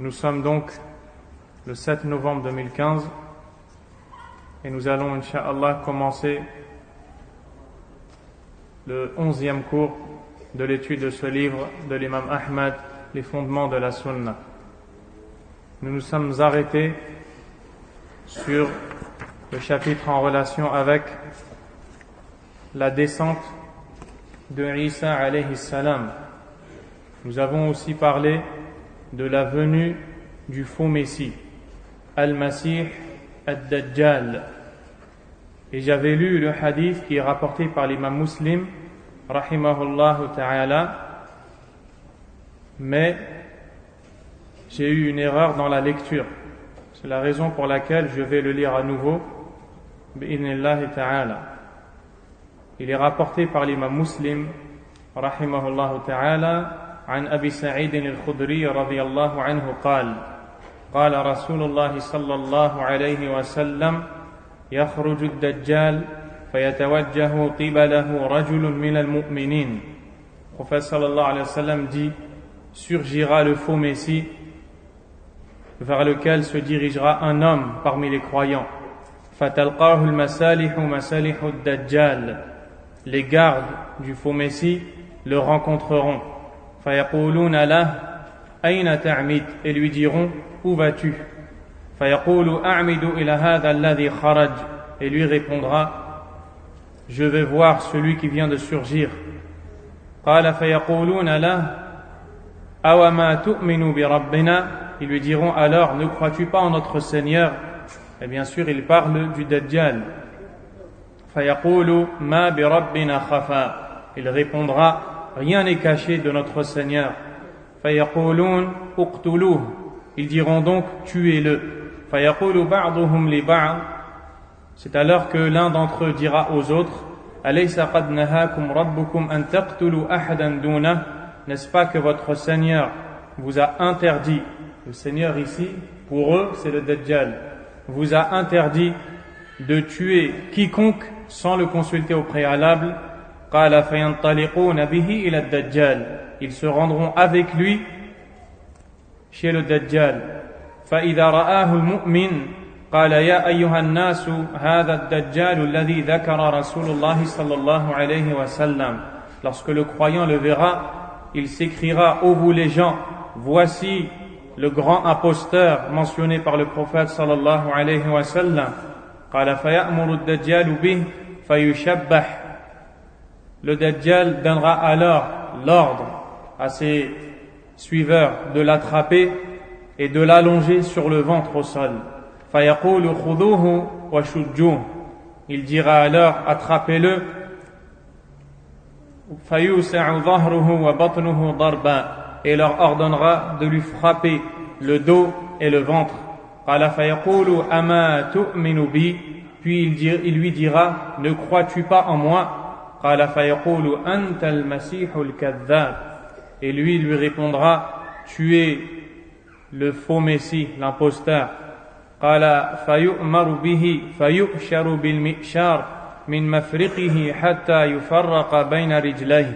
Nous sommes donc le 7 novembre 2015 et nous allons, Inch'Allah, commencer le 11e cours de l'étude de ce livre de l'imam Ahmad, Les fondements de la Sunna. Nous nous sommes arrêtés sur le chapitre en relation avec la descente de Isa alayhi salam. Nous avons aussi parlé de la venue du faux Messie, Al-Masih Ad-Dajjal. Et j'avais lu le hadith qui est rapporté par l'imam Muslim, rahimahullah ta'ala, mais j'ai eu une erreur dans la lecture. C'est la raison pour laquelle je vais le lire à nouveau, bi'idhnillahi ta'ala. Il est rapporté par l'imam Muslim, rahimahullah ta'ala, عن أبي سعيد الخدري رضي الله عنه قال قال رسول الله صلى الله عليه وسلم يخرج الدجال فيتوجه قبله رجل من المؤمنين. Le prophète sallallahu alayhi wa sallam dit: surgira le faux messie vers lequel se dirigera un homme parmi les croyants. فَتَلْقَاهُ الْمَسَالِحُ مَسَالِحُ الدَّجَّالِ. Les gardes du faux messie le rencontreront. فَيَقُولُونَ لَهُ أَيْنَ تَعْمِدُ. Et lui diront: où vas-tu? فَيَقُولُ أَعْمِدُ إِلَى هَذَا الَّذِي خَرَجَ. Et lui répondra: je vais voir celui qui vient de surgir. قَالَ فَيَقُولُونَ لَهُ أَوَمَا تُؤْمِنُ بِرَبِّنَا. Ils lui diront alors: ne crois-tu pas en notre Seigneur? Et bien sûr il parle du Dajjal. فَيَقُولُ مَا بِرَبِّنَا خَفَى. Il répondra: rien n'est caché de notre Seigneur. فَيَقُولُونَ اُقْتُلُوهُ. Ils diront donc: tuez-le. فَيَقُولُ بَعْضُهُمْ لِبَعْضٍ. C'est alors que l'un d'entre eux dira aux autres: أَلَيْسَ قَدْ نَهَاكُمْ رَبُّكُمْ أَن تَقْتُلُوا أَحَدًا دُونَهُ. N'est-ce pas que votre Seigneur vous a interdit, le Seigneur ici, pour eux, c'est le Dajjal, vous a interdit de tuer quiconque sans le consulter au préalable. قال فينطلقون به إلى الدجال. Ils se rendront avec lui chez le Dajjal. فإذا رآه المؤمن قال يا أيها الناس هذا الدجال الذي ذكر رسول الله صلى الله عليه وسلم. Lorsque le croyant le verra, il s'écriera: ô vous les gens, voici le grand imposteur mentionné par le prophète sallallahu alayhi wa sallam. قال فيأمر الدجال به فيشبح. Le Dajjal donnera alors l'ordre à ses suiveurs de l'attraper et de l'allonger sur le ventre au sol. فَيَقُولُ خُذُوهُ وَشُجُّوهُ. Il dira alors: attrapez-le. فَيُوسَعُ ظَهْرُهُ وَبَطْنُهُ ضَرْبًا. Et leur ordonnera de lui frapper le dos et le ventre. قَالَ فَيَقُولُ أَمَا تُؤْمِنُ بِي. Puis il lui dira: ne crois-tu pas en moi? قال فيقول أنت المسيح الكذاب. Et lui répondra: tu es le faux messie, l'imposteur. قال فيؤمر به فيؤشر بالمئشار من مفرقه حتى يفرق بين رجليه.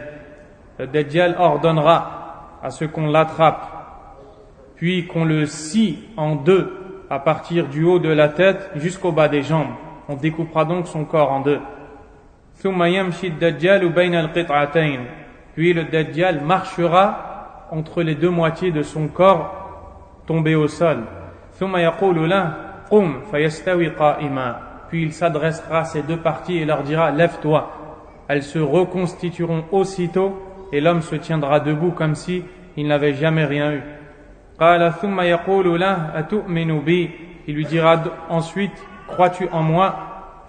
Le Dajjal ordonnera à ce qu'on l'attrape, puis qu'on le scie en deux à partir du haut de la tête jusqu'au bas des jambes. On découpera donc son corps en deux. ثم يمشي الدجال بين القطعتين. Puis le Dajjal marchera entre les deux moitiés de son corps tombé au sol. ثم يقول له قم فيستوي قائما. Puis il s'adressera à ces deux parties et leur dira: lève-toi. Elles se reconstitueront aussitôt et l'homme se tiendra debout comme si il n'avait jamais rien eu. قال ثم يقول له أتؤمن بي. Il lui dira ensuite: crois-tu en moi?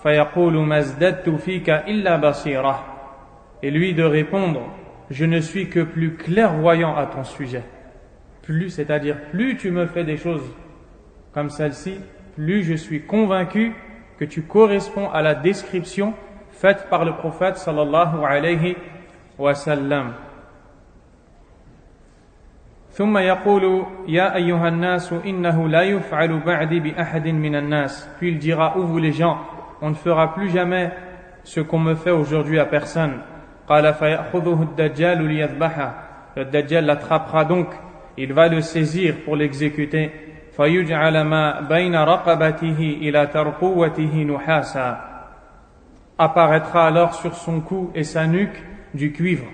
فَيَقُولُ مَزْدَدْتُ فِيكَ إِلَّا بَصِيرًا. Et lui de répondre: je ne suis que plus clairvoyant à ton sujet. C'est-à-dire plus tu me fais des choses comme celle-ci, plus je suis convaincu que tu corresponds à la description faite par le prophète sallallahu alayhi wa sallam. ثم يقول يا أيها الناس إنه لا يفعل بعدي بأحد من الناس. Puis il dira: ô vous les gens, on ne fera plus jamais ce qu'on me fait aujourd'hui à personne. قال فيأخذه الدجال ليذبحه. Le Dajjal l'attrapera donc il va le saisir pour l'exécuter. فَيُجْعَلَ مَا بَيْنَ رَقَبَتِهِ إِلَى تَرْقُوَّتِهِ نُحَاسًا. Apparaîtra alors sur son cou et sa nuque du cuivre.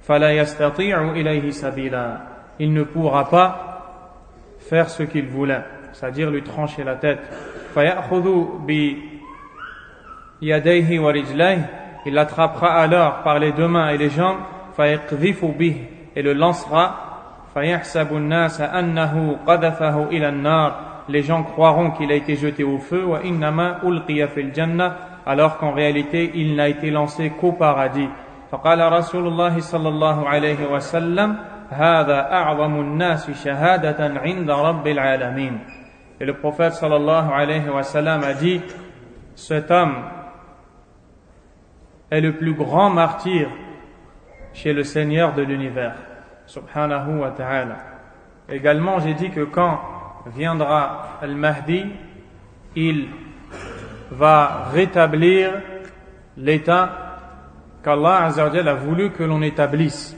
فَلَا يَسْتَطِيعُ إِلَيْهِ سَبِيلًا. Il ne pourra pas faire ce qu'il voulait, c'est-à-dire lui trancher la tête. فَيَأْخُذُ بِيَدَيْهِ وَرِجْلَيْهِ. Il l'attrapera alors par les deux mains et les jambes. فَيَقْذِفُ بِهِ. Et le lancera. فَيَحْسَبُ النَّاسَ أَنَّهُ قَذَفَهُ إِلَى النَّارِ. Les gens croiront qu'il a été jeté au feu. وَإِنَّمَا أُلْقِيَ فِي الْجَنَّةِ. Alors qu'en réalité, il n'a été lancé qu'au paradis. فقال رسول الله صلى الله عليه وسلم هذا أعظم الناس شهادة عند رب العالمين. Et le prophète sallallahu alayhi wa sallam a dit, cet homme est le plus grand martyr chez le Seigneur de l'univers, subhanahu wa ta'ala. Également, j'ai dit que quand viendra Al-Mahdi, il va rétablir l'état qu'Allah Azza wa Jalla a voulu que l'on établisse.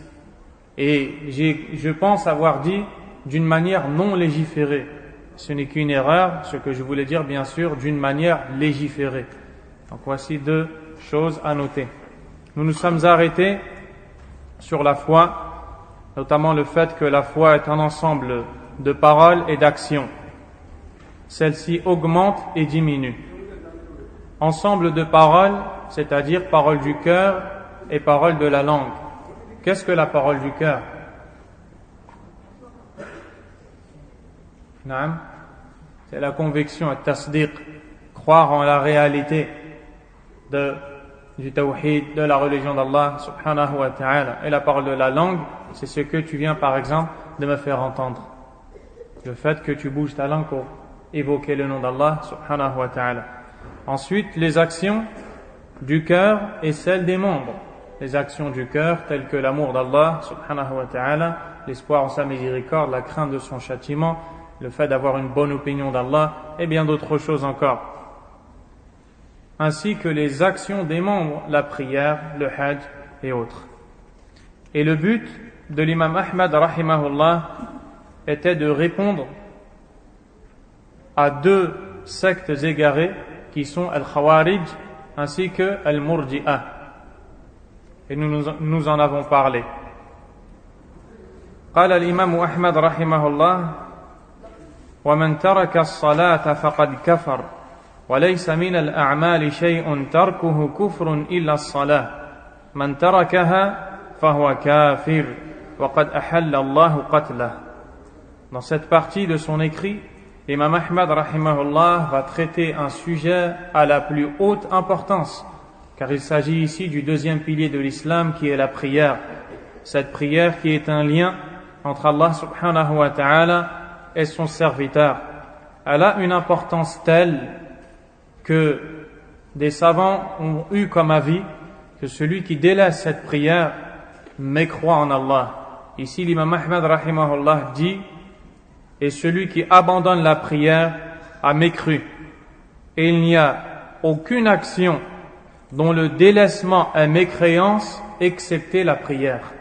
Et je pense avoir dit d'une manière non légiférée. Ce n'est qu'une erreur, ce que je voulais dire bien sûr d'une manière légiférée. Donc voici deux choses à noter. Nous nous sommes arrêtés sur la foi, notamment le fait que la foi est un ensemble de paroles et d'actions. Celle-ci augmente et diminue. Ensemble de paroles, c'est-à-dire paroles du cœur et paroles de la langue. Qu'est-ce que la parole du cœur? Naam, c'est la conviction, at-tasdiq, croire en la réalité du tawhid, de la religion d'Allah subhanahu wa ta'ala. Et la parole de la langue, c'est ce que tu viens par exemple de me faire entendre. Le fait que tu bouges ta langue pour évoquer le nom d'Allah subhanahu wa ta'ala. Ensuite, les actions du cœur et celles des membres. Les actions du cœur telles que l'amour d'Allah subhanahu wa ta'ala, l'espoir en sa miséricorde, la crainte de son châtiment, le fait d'avoir une bonne opinion d'Allah et bien d'autres choses encore. Ainsi que les actions des membres, la prière, le hajj et autres. Et le but de l'imam Ahmad rahimahullah était de répondre à deux sectes égarées qui sont Al-Khawarij ainsi que Al-Murji'ah. Et nous en avons parlé. قال الإمام أحمد رحمه الله ومن ترك الصلاة فقد كفر وليس من الأعمال شيء تركه كفر إلا الصلاة من تركها فهو كافر وقد أحل الله قتله. Dans cette partie de son écrit, l'imam Ahmad rahimahullah va traiter un sujet à la plus haute importance, car il s'agit ici du deuxième pilier de l'islam qui est la prière. Cette prière qui est un lien entre Allah subhanahu wa ta'ala et son serviteur. Elle a une importance telle que des savants ont eu comme avis que celui qui délaisse cette prière mécroit en Allah. Ici l'imam Ahmad rahimahullah dit: et celui qui abandonne la prière a mécru. Et il n'y a aucune action dont le délaissement est mécréance excepté la prière.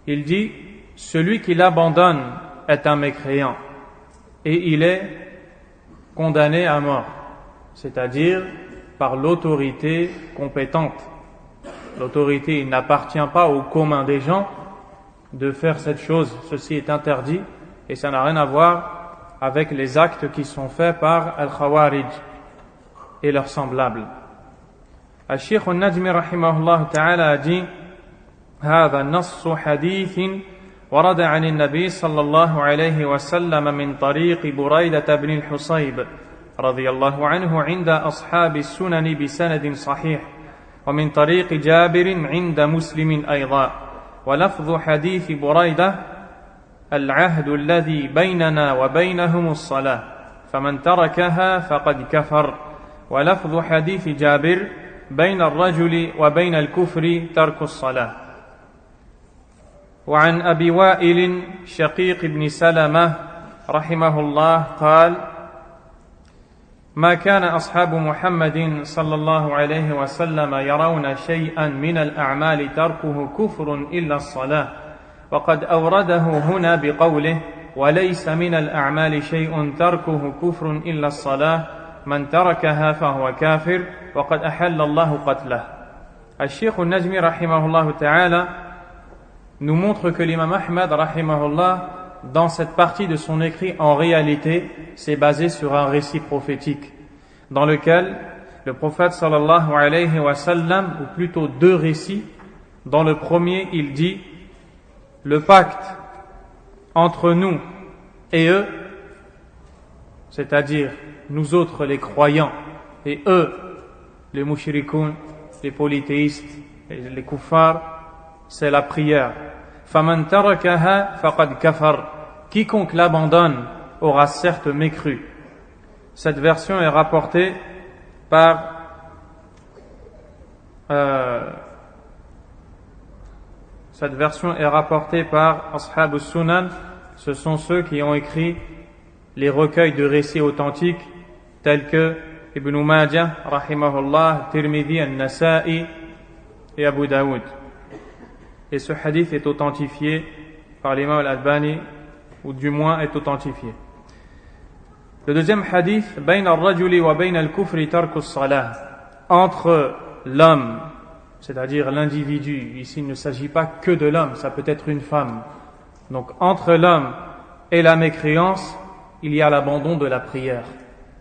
Il dit: celui qui l'abandonne est un mécréant et il est condamné à mort, c'est-à-dire par l'autorité compétente. L'autorité, il n'appartient pas au commun des gens de faire cette chose, ceci est interdit et ça n'a rien à voir avec les actes qui sont faits par Al-Khawarij et leurs semblables. Al-Sheikh al-Najmi rahimahullah ta'ala a dit: هذا نص حديث ورد عن النبي صلى الله عليه وسلم من طريق بريدة بن الحصيب رضي الله عنه عند أصحاب السنن بسند صحيح ومن طريق جابر عند مسلم أيضا ولفظ حديث بريدة العهد الذي بيننا وبينهم الصلاة فمن تركها فقد كفر ولفظ حديث جابر بين الرجل وبين الكفر ترك الصلاة. وعن أبي وائل شقيق بن سلمة رحمه الله قال: ما كان أصحاب محمد صلى الله عليه وسلم يرون شيئا من الأعمال تركه كفر إلا الصلاة وقد أورده هنا بقوله وليس من الأعمال شيء تركه كفر إلا الصلاة من تركها فهو كافر وقد أحل الله قتله. Al-Sheikh al-Najmi rahimahullah ta'ala nous montre que l'imam Ahmad rahimahullah, dans cette partie de son écrit, en réalité, s'est basé sur un récit prophétique dans lequel le prophète sallallahu alayhi wa sallam, ou plutôt deux récits. Dans le premier, il dit le pacte entre nous et eux, c'est-à-dire nous autres les croyants et eux les mushrikoun, les polythéistes et les kuffars, c'est la prière. فَمَنْ تَرَكَهَا فَقَدْ كَفَرَ. Quiconque l'abandonne aura certes mécru. Cette version est rapportée par Ashab al-Sunan. Ce sont ceux qui ont écrit les recueils de récits authentiques tels que Ibn Majah rahimahullah, Tirmidhi, An-Nasa'i et Abu Daoud. Et ce hadith est authentifié par l'imam al-Albani, ou du moins est authentifié. Le deuxième hadith, Bayna al-rajuli wa bayna al-kufri tarku as-salah. Entre l'homme, c'est-à-dire l'individu, ici il ne s'agit pas que de l'homme, ça peut être une femme. Donc entre l'homme et la mécréance, il y a l'abandon de la prière.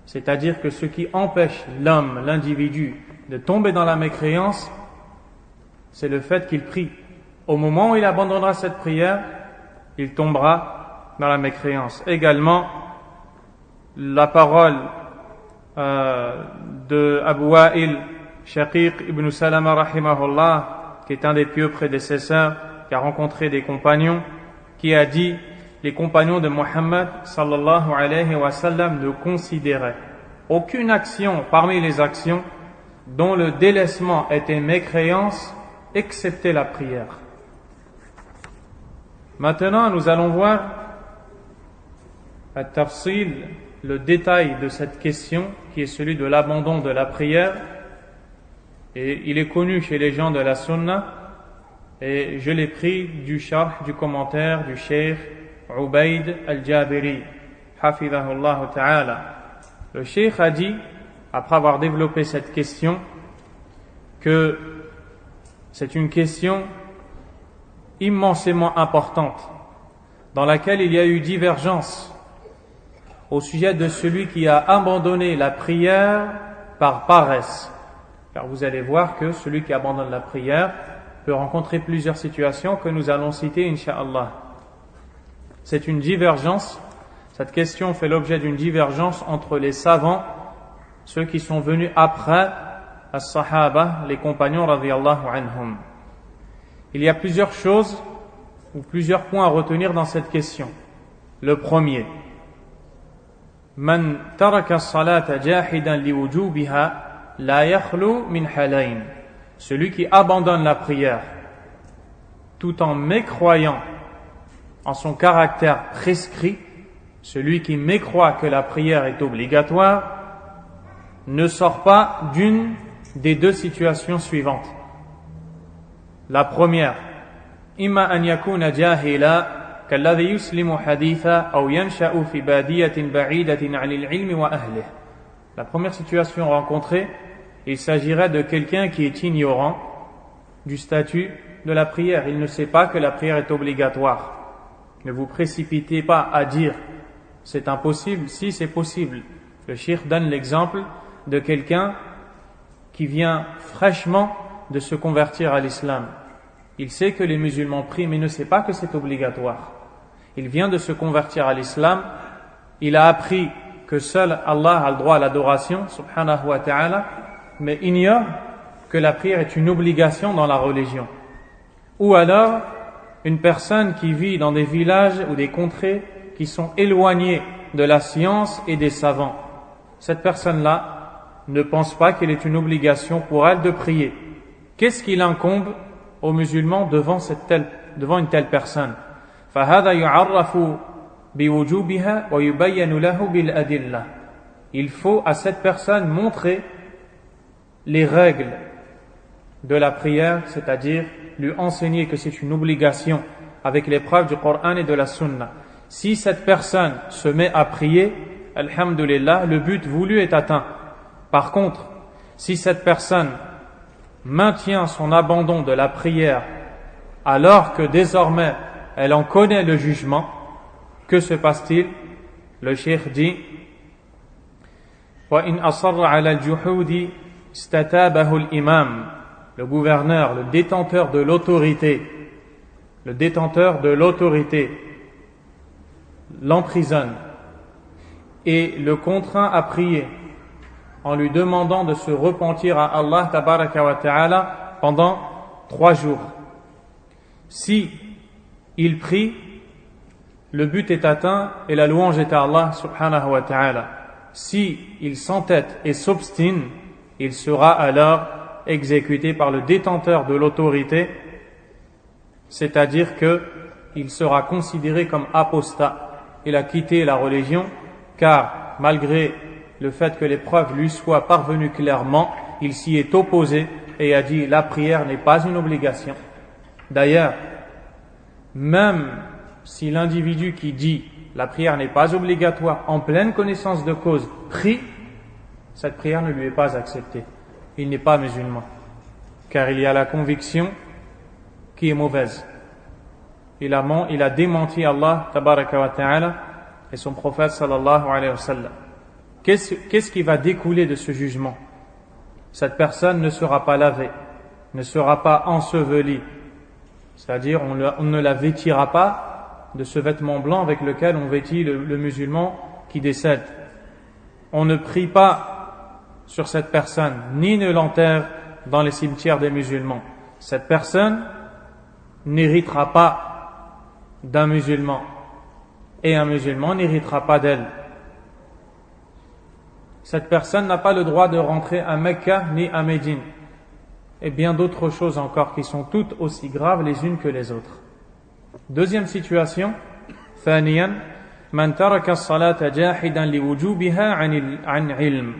C'est-à-dire que ce qui empêche l'homme, l'individu, de tomber dans la mécréance, c'est le fait qu'il prie. Au moment où il abandonnera cette prière, il tombera dans la mécréance. Également, la parole de Abu Wa'il, Shaqiq ibn Salama rahimahullah, qui est un des pieux prédécesseurs, qui a rencontré des compagnons, qui a dit: les compagnons de Muhammad sallallahu alayhi wa sallam ne considéraient aucune action parmi les actions dont le délaissement était mécréance, excepté la prière. Maintenant, nous allons voir at-tafsil, le détail de cette question, qui est celui de l'abandon de la prière. Et il est connu chez les gens de la sunna, et je l'ai pris du sharh, du commentaire du Cheikh Ubayd al-Jabiri, hafidhahullah ta'ala. Le Cheikh a dit, après avoir développé cette question, que c'est une question immensément importante, dans laquelle il y a eu divergence au sujet de celui qui a abandonné la prière par paresse. Car vous allez voir que celui qui abandonne la prière peut rencontrer plusieurs situations que nous allons citer, incha'Allah. C'est une divergence, cette question fait l'objet d'une divergence entre les savants, ceux qui sont venus après as-sahaba, les compagnons radiyallahu anhum. Il y a plusieurs choses ou plusieurs points à retenir dans cette question. Le premier, man taraka as-salata jahidan liwujubiha la yakhlu min halayn. Celui qui abandonne la prière tout en mécroyant en son caractère prescrit, celui qui mécroit que la prière est obligatoire, ne sort pas d'une des deux situations suivantes. La première, imma an yakuna jahila kalladhi yuslimu haditha aw yansha'u fi badiyatin ba'idatin 'anil 'ilmi wa ahlihi. La première situation rencontrée, il s'agirait de quelqu'un qui est ignorant du statut de la prière. Il ne sait pas que la prière est obligatoire. Ne vous précipitez pas à dire c'est impossible, si c'est possible. Le cheikh donne l'exemple de quelqu'un qui vient fraîchement de se convertir à l'islam. Il sait que les musulmans prient, mais ne sait pas que c'est obligatoire. Il vient de se convertir à l'islam, il a appris que seul Allah a le droit à l'adoration, subhanahu wa ta'ala, mais ignore que la prière est une obligation dans la religion. Ou alors, une personne qui vit dans des villages ou des contrées qui sont éloignés de la science et des savants. Cette personne-là ne pense pas qu'il est une obligation pour elle de prier. Qu'est-ce qu'il incombe aux musulmans devant une telle personne? فَهَذَا يُعَرَّفُ بِوُجُوبِهَا وَيُبَيَّنُ لَهُ بِالْأَدِلَّةِ. Il faut à cette personne montrer les règles de la prière, c'est-à-dire lui enseigner que c'est une obligation avec les preuves du Coran et de la Sunna. Si cette personne se met à prier, alhamdulillah, le but voulu est atteint. Par contre, si cette personne maintient son abandon de la prière alors que désormais elle en connaît le jugement, que se passe-t-il? Le cheikh dit وَإِنْ أَصَرَّ عَلَى الْجُحُودِ اسْتَتَابَهُ الْإِمَامِ. Le gouverneur, le détenteur de l'autorité l'emprisonne et le contraint à prier en lui demandant de se repentir à Allah tabaraka wa ta'ala pendant 3 jours. Si il prie, le but est atteint et la louange est à Allah subhanahu wa ta'ala. Si il s'entête et s'obstine, il sera alors exécuté par le détenteur de l'autorité, c'est-à-dire qu'il sera considéré comme apostat. Il a quitté la religion, car malgré le fait que les preuves lui soient parvenues clairement, il s'y est opposé et a dit la prière n'est pas une obligation. D'ailleurs, même si l'individu qui dit la prière n'est pas obligatoire en pleine connaissance de cause prie, cette prière ne lui est pas acceptée. Il n'est pas musulman, car il y a la conviction qui est mauvaise. Il a démenti Allah tabaraka wa ta'ala et son prophète sallallahu alayhi wa sallam. Qu'est-ce qui va découler de ce jugement? Cette personne ne sera pas lavée, ne sera pas ensevelie, c'est-à-dire on ne la vêtira pas de ce vêtement blanc avec lequel on vêtit le musulman qui décède. On ne prie pas sur cette personne, ni ne l'enterre dans les cimetières des musulmans. Cette personne n'héritera pas d'un musulman, et un musulman n'héritera pas d'elle. Cette personne n'a pas le droit de rentrer à Mecca ni à Médine, et bien d'autres choses encore qui sont toutes aussi graves les unes que les autres. Deuxième situation, ثانيا من ترك الصلاة جاحدا لوجوبها عن علم.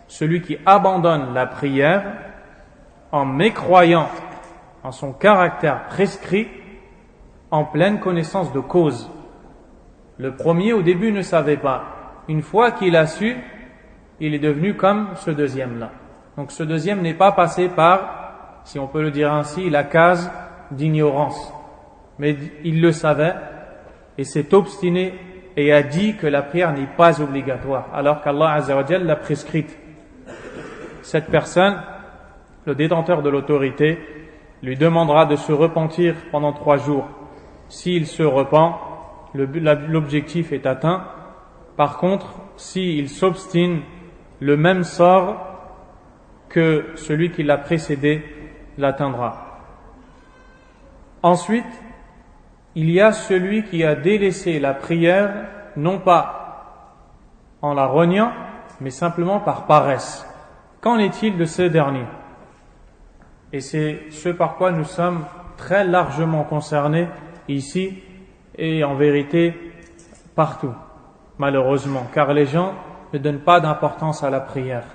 Celui qui abandonne la prière en mécroyant en son caractère prescrit en pleine connaissance de cause. Le premier au début ne savait pas. Une fois qu'il a su, il est devenu comme ce deuxième-là. Donc ce deuxième n'est pas passé par, si on peut le dire ainsi, la case d'ignorance. Mais il le savait et s'est obstiné et a dit que la prière n'est pas obligatoire, alors qu'Allah Azza wa Jalla l'a prescrite. Cette personne, le détenteur de l'autorité, lui demandera de se repentir pendant 3 jours. S'il se repent, l'objectif est atteint. Par contre, s'il s'obstine, le même sort que celui qui l'a précédé l'atteindra. Ensuite, il y a celui qui a délaissé la prière, non pas en la reniant, mais simplement par paresse. Qu'en est-il de ce dernier? Et c'est ce par quoi nous sommes très largement concernés ici et en vérité partout, malheureusement, car les gens ne donnent pas d'importance à la prière.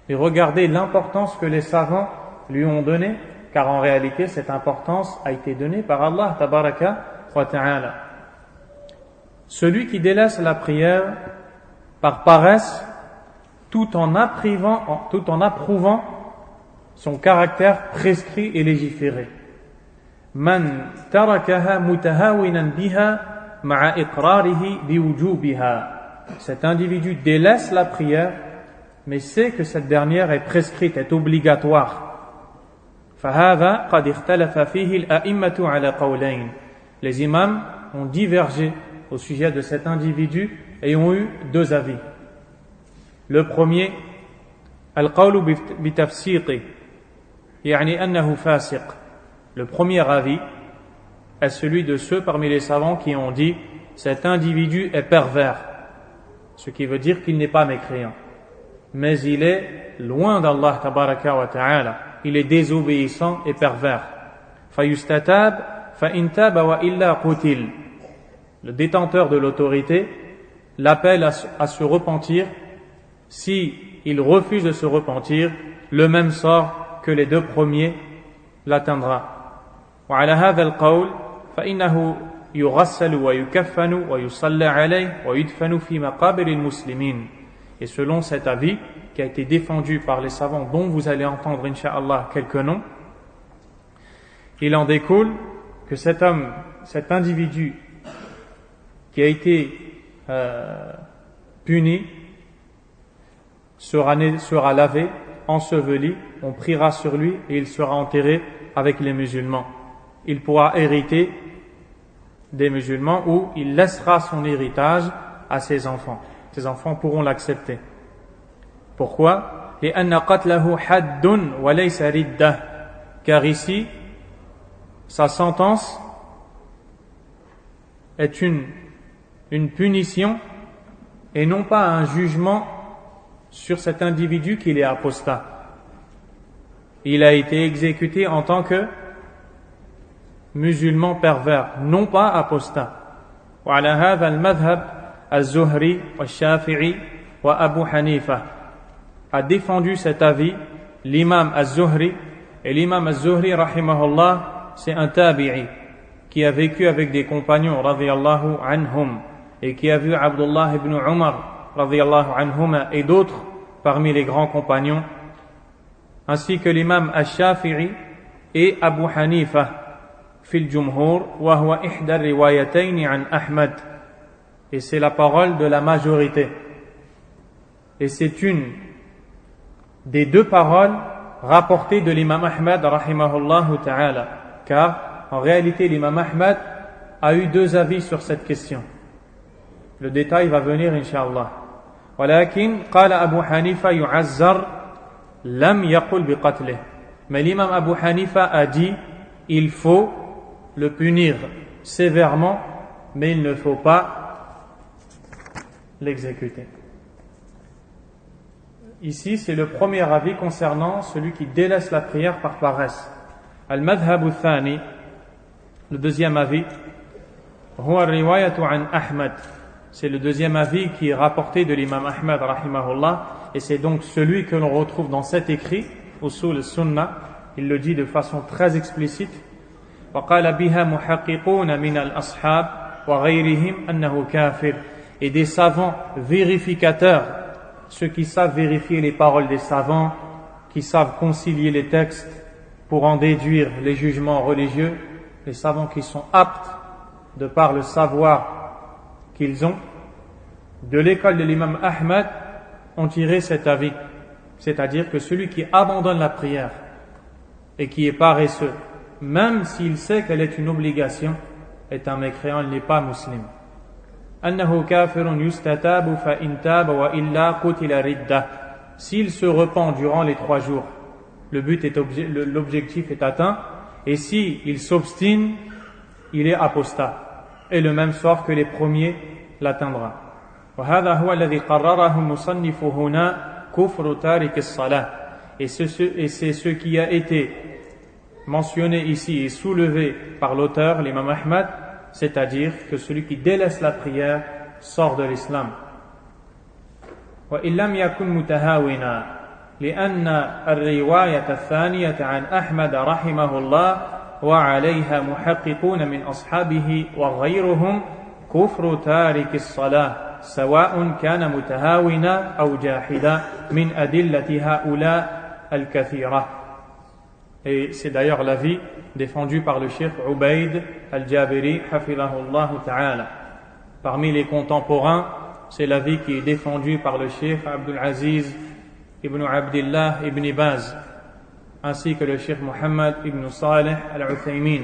Et regardez l'importance que les savants lui ont donnée, car en réalité cette importance a été donnée par Allah tabaraka wa ta'ala. Celui qui délaisse la prière par paresse, tout en approuvant son caractère prescrit et légiféré. Man tarakaha mutahawinan biha ma'a iqrarihi biwujubiha. Cet individu délaisse la prière, mais sait que cette dernière est prescrite, est obligatoire. فهذا قد اختلف فيه الأئمة على قولين. Les imams ont divergé au sujet de cet individu et ont eu 2 avis. Le premier, القول بتفسيقه يعني أنه فاسق. Le premier avis est celui de ceux parmi les savants qui ont dit cet individu est pervers, ce qui veut dire qu'il n'est pas mécréant, mais il est loin d'Allah tabaraka wa ta'ala, il est désobéissant et pervers. فَيُسْتَتَابْ فَإِنْ تَابَ وَإِلَّا قُتِلْ. Le détenteur de l'autorité l'appelle à se repentir. Si il refuse de se repentir, le même sort que les 2 premiers l'atteindra. وعلى هذا القول فإنه يغسل ويكفن ويصلى عليه ويدفن في مقابر المسلمين. Et selon cet avis qui a été défendu par les savants dont vous allez entendre incha'Allah quelques noms, il en découle que cet homme, cet individu qui a été puni sera lavé, enseveli, on priera sur lui et il sera enterré avec les musulmans. Il pourra hériter des musulmans ou il laissera son héritage à ses enfants. Ses enfants pourront l'accepter. Pourquoi? لأن قتله حد وليس ردة. Car ici, sa sentence est une punition et non pas un jugement sur cet individu qu'il est apostat. Il a été exécuté en tant que musulman pervers, non pas apostat. وعلى هذا المذهب الزهري والشافعي وأبو حنيفة a défendu cet avis l'imam az-Zuhri, et l'imam az-Zuhri rahimahullah c'est un tabi'i qui a vécu avec des compagnons radiyallahu anhum et qui a vu Abdullah ibn Umar radiyallahu anhuma et d'autres parmi les grands compagnons, ainsi que l'imam al-Shafi'i et Abu Hanifa fil jumhur wa huwa ihda riwayatayn an Ahmad, et c'est la parole de la majorité et c'est une des deux paroles rapportées de l'imam Ahmad rahimahullahu ta'ala, car en réalité l'imam Ahmad a eu deux avis sur cette question. Le détail va venir incha'Allah. ولكن قال أبو حنيفة يعزر لم يقل بقتله. Mais l'imam Abu Hanifa a dit il faut le punir sévèrement, mais il ne faut pas l'exécuter. Ici, c'est le premier avis concernant celui qui délaisse la prière par paresse. Al-madhhab al-thani, le deuxième avis, huwa riwayatu an Ahmad. C'est le deuxième avis qui est rapporté de l'imam Ahmad rahimahullah, et c'est donc celui que l'on retrouve dans cet écrit, Usul al-Sunnah. Il le dit de façon très explicite. وقال بها محققون من الأصحاب وغيرهم أنه كافر. Et des savants vérificateurs, ceux qui savent vérifier les paroles des savants, qui savent concilier les textes pour en déduire les jugements religieux, les savants qui sont aptes, de par le savoir qu'ils ont, de l'école de l'imam Ahmad, ont tiré cet avis. C'est-à-dire que celui qui abandonne la prière et qui est paresseux, même s'il sait qu'elle est une obligation, est un mécréant, il n'est pas musulman. أنه كافر يستتاب فإن تاب وإلا قتل ردة. S'il se repent durant les 3 jours, l'objectif est atteint, et si il s'obstine, il est apostat, et le même sort que les premiers l'atteindra. وهذا هو الذي قرره المصنف هنا كفر تارك الصلاة. Et c'est ce qui a été mentionné ici et soulevé par l'auteur, l'imam Ahmad, c'est-à-dire que celui qui délaisse la prière sort de l'islam. وإن لم يكن متهاونا لأن الرواية الثانية عن أحمد رحمه الله وعليها محققون من أصحابه وغيرهم كفر تارك الصلاة سواء كان متهاونا أو جاحدا من أدلة هؤلاء الكثيرة. Et c'est d'ailleurs l'avis défendu par le cheikh Ubayd al-Jabiri hafidhahullah ta'ala. Parmi les contemporains, c'est l'avis qui est défendu par le cheikh Abdul Aziz ibn Abdillah ibn Baz, ainsi que le cheikh Muhammad ibn Saleh al-Uthaymin,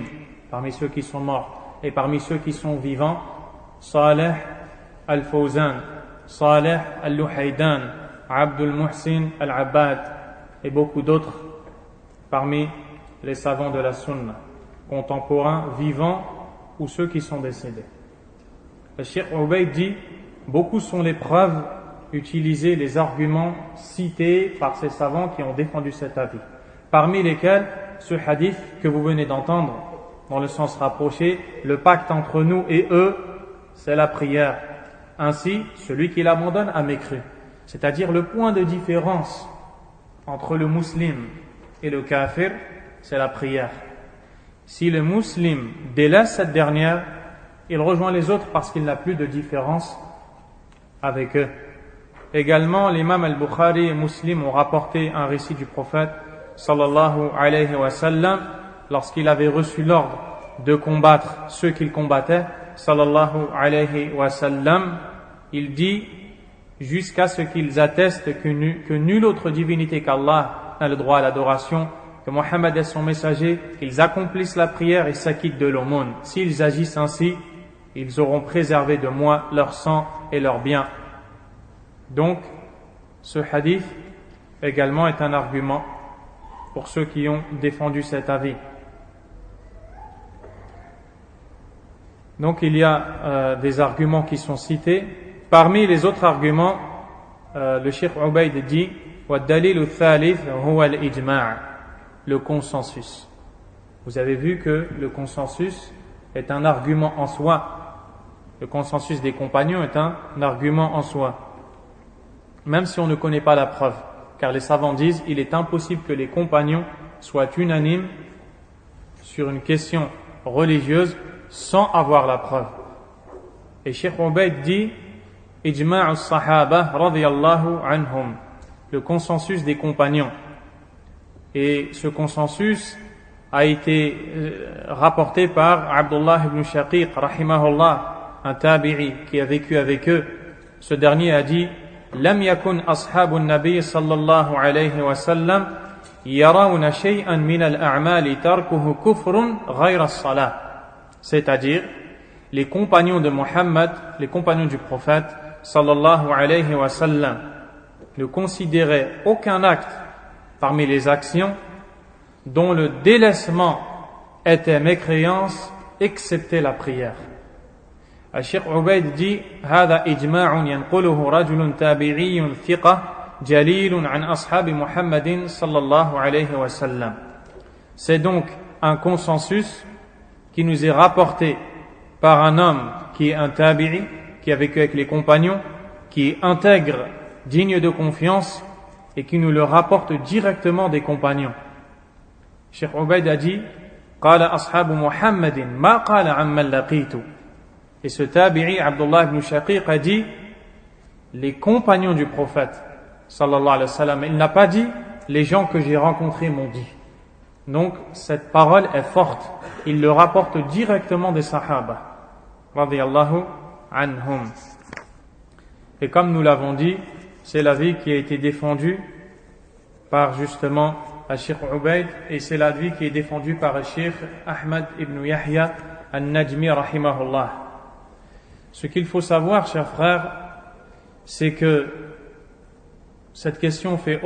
parmi ceux qui sont morts. Et parmi ceux qui sont vivants, Saleh al-Fawzan, Saleh al-Luhaydan, Abdul Muhsin al-Abbad et beaucoup d'autres parmi les savants de la Sunna, contemporains, vivants ou ceux qui sont décédés. Le Cheikh Ubayd dit, beaucoup sont les preuves utilisées, les arguments cités par ces savants qui ont défendu cet avis, parmi lesquels ce hadith que vous venez d'entendre, dans le sens rapproché, le pacte entre nous et eux, c'est la prière. Ainsi, celui qui l'abandonne a mécru. C'est-à-dire le point de différence entre le musulman et le kafir, c'est la prière. Si le musulman délaisse cette dernière, il rejoint les autres parce qu'il n'a plus de différence avec eux. Également, l'imam al-Bukhari et Muslim ont rapporté un récit du prophète sallallahu alayhi wa sallam lorsqu'il avait reçu l'ordre de combattre ceux qu'il combattait sallallahu alayhi wa sallam. Il dit jusqu'à ce qu'ils attestent que nulle autre divinité qu'Allah n'a le droit à l'adoration, que Mohammed est son messager, qu'ils accomplissent la prière et s'acquittent de l'aumône. S'ils agissent ainsi, ils auront préservé de moi leur sang et leurs biens. Donc, ce hadith également est un argument pour ceux qui ont défendu cet avis. Donc, il y a des arguments qui sont cités. Parmi les autres arguments, le Cheikh Ubayd dit وَالدَّلِيلُ الثَّالِث هُوَ الْإِجْمَاعُ, le consensus. Vous avez vu que le consensus est un argument en soi. Le consensus des compagnons est un argument en soi, même si on ne connaît pas la preuve, car les savants disent il est impossible que les compagnons soient unanimes sur une question religieuse sans avoir la preuve. Et Cheikh Ubayd dit Ijma'u as-sahaba radiyallahu anhum, le consensus des compagnons. Et ce consensus a été rapporté par Abdullah ibn Shaqiq rahimahullah, un tabi'i qui a vécu avec eux. Ce dernier a dit لم يكن أصحاب النبي صلى الله عليه وسلم يرون شيئا من الأعمال تركه كفر غير الصلاة. C'est-à-dire, les compagnons de Mohammed, les compagnons du prophète sallallahu alayhi wa sallam, ne considéraient aucun acte parmi les actions dont le délaissement était mécréance, excepté la prière. الشيخ عبيد dit هذا إجماع ينقله رجل تابعي ثقة جليل عن أصحاب محمد صلى الله عليه وسلم. C'est donc un consensus qui nous est rapporté par un homme qui est un tabi'i, qui a vécu avec les compagnons, qui est intègre, digne de confiance et qui nous le rapporte directement des compagnons. Cheikh Ubayd a dit قال أصحاب محمد ما قال عمن لقيت. Et ce tabi'i, Abdullah ibn Shaqiq, a dit les compagnons du prophète sallallahu alayhi wa sallam. Il n'a pas dit les gens que j'ai rencontrés m'ont dit. Donc cette parole est forte. Il le rapporte directement des sahaba radiyallahu anhum. Et comme nous l'avons dit, c'est l'avis qui a été défendu par justement Cheikh Ubayd, et c'est l'avis qui est défendu par Cheikh Ahmad ibn Yahya al-Najmi rahimahullah. Ce qu'il faut savoir, chers frères, c'est que cette question fait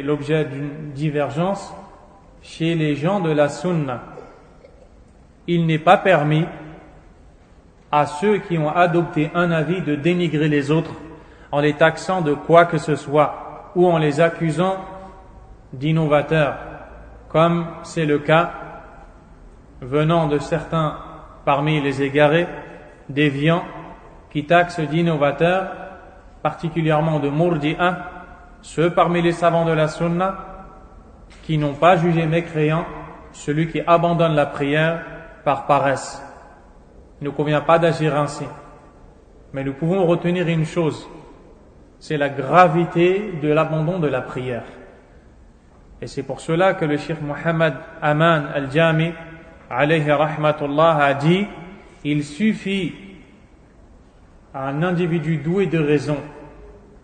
l'objet d'une divergence chez les gens de la sunna. Il n'est pas permis à ceux qui ont adopté un avis de dénigrer les autres en les taxant de quoi que ce soit ou en les accusant d'innovateurs, comme c'est le cas venant de certains parmi les égarés, déviants, qui taxent d'innovateurs, particulièrement de murji'a, ceux parmi les savants de la sunna qui n'ont pas jugé mécréant celui qui abandonne la prière par paresse. Il ne convient pas d'agir ainsi. Mais nous pouvons retenir une chose, c'est la gravité de l'abandon de la prière. Et c'est pour cela que le Cheikh Mohammed Aman al-Jami alayhi rahmatullah a dit il suffit à un individu doué de raison,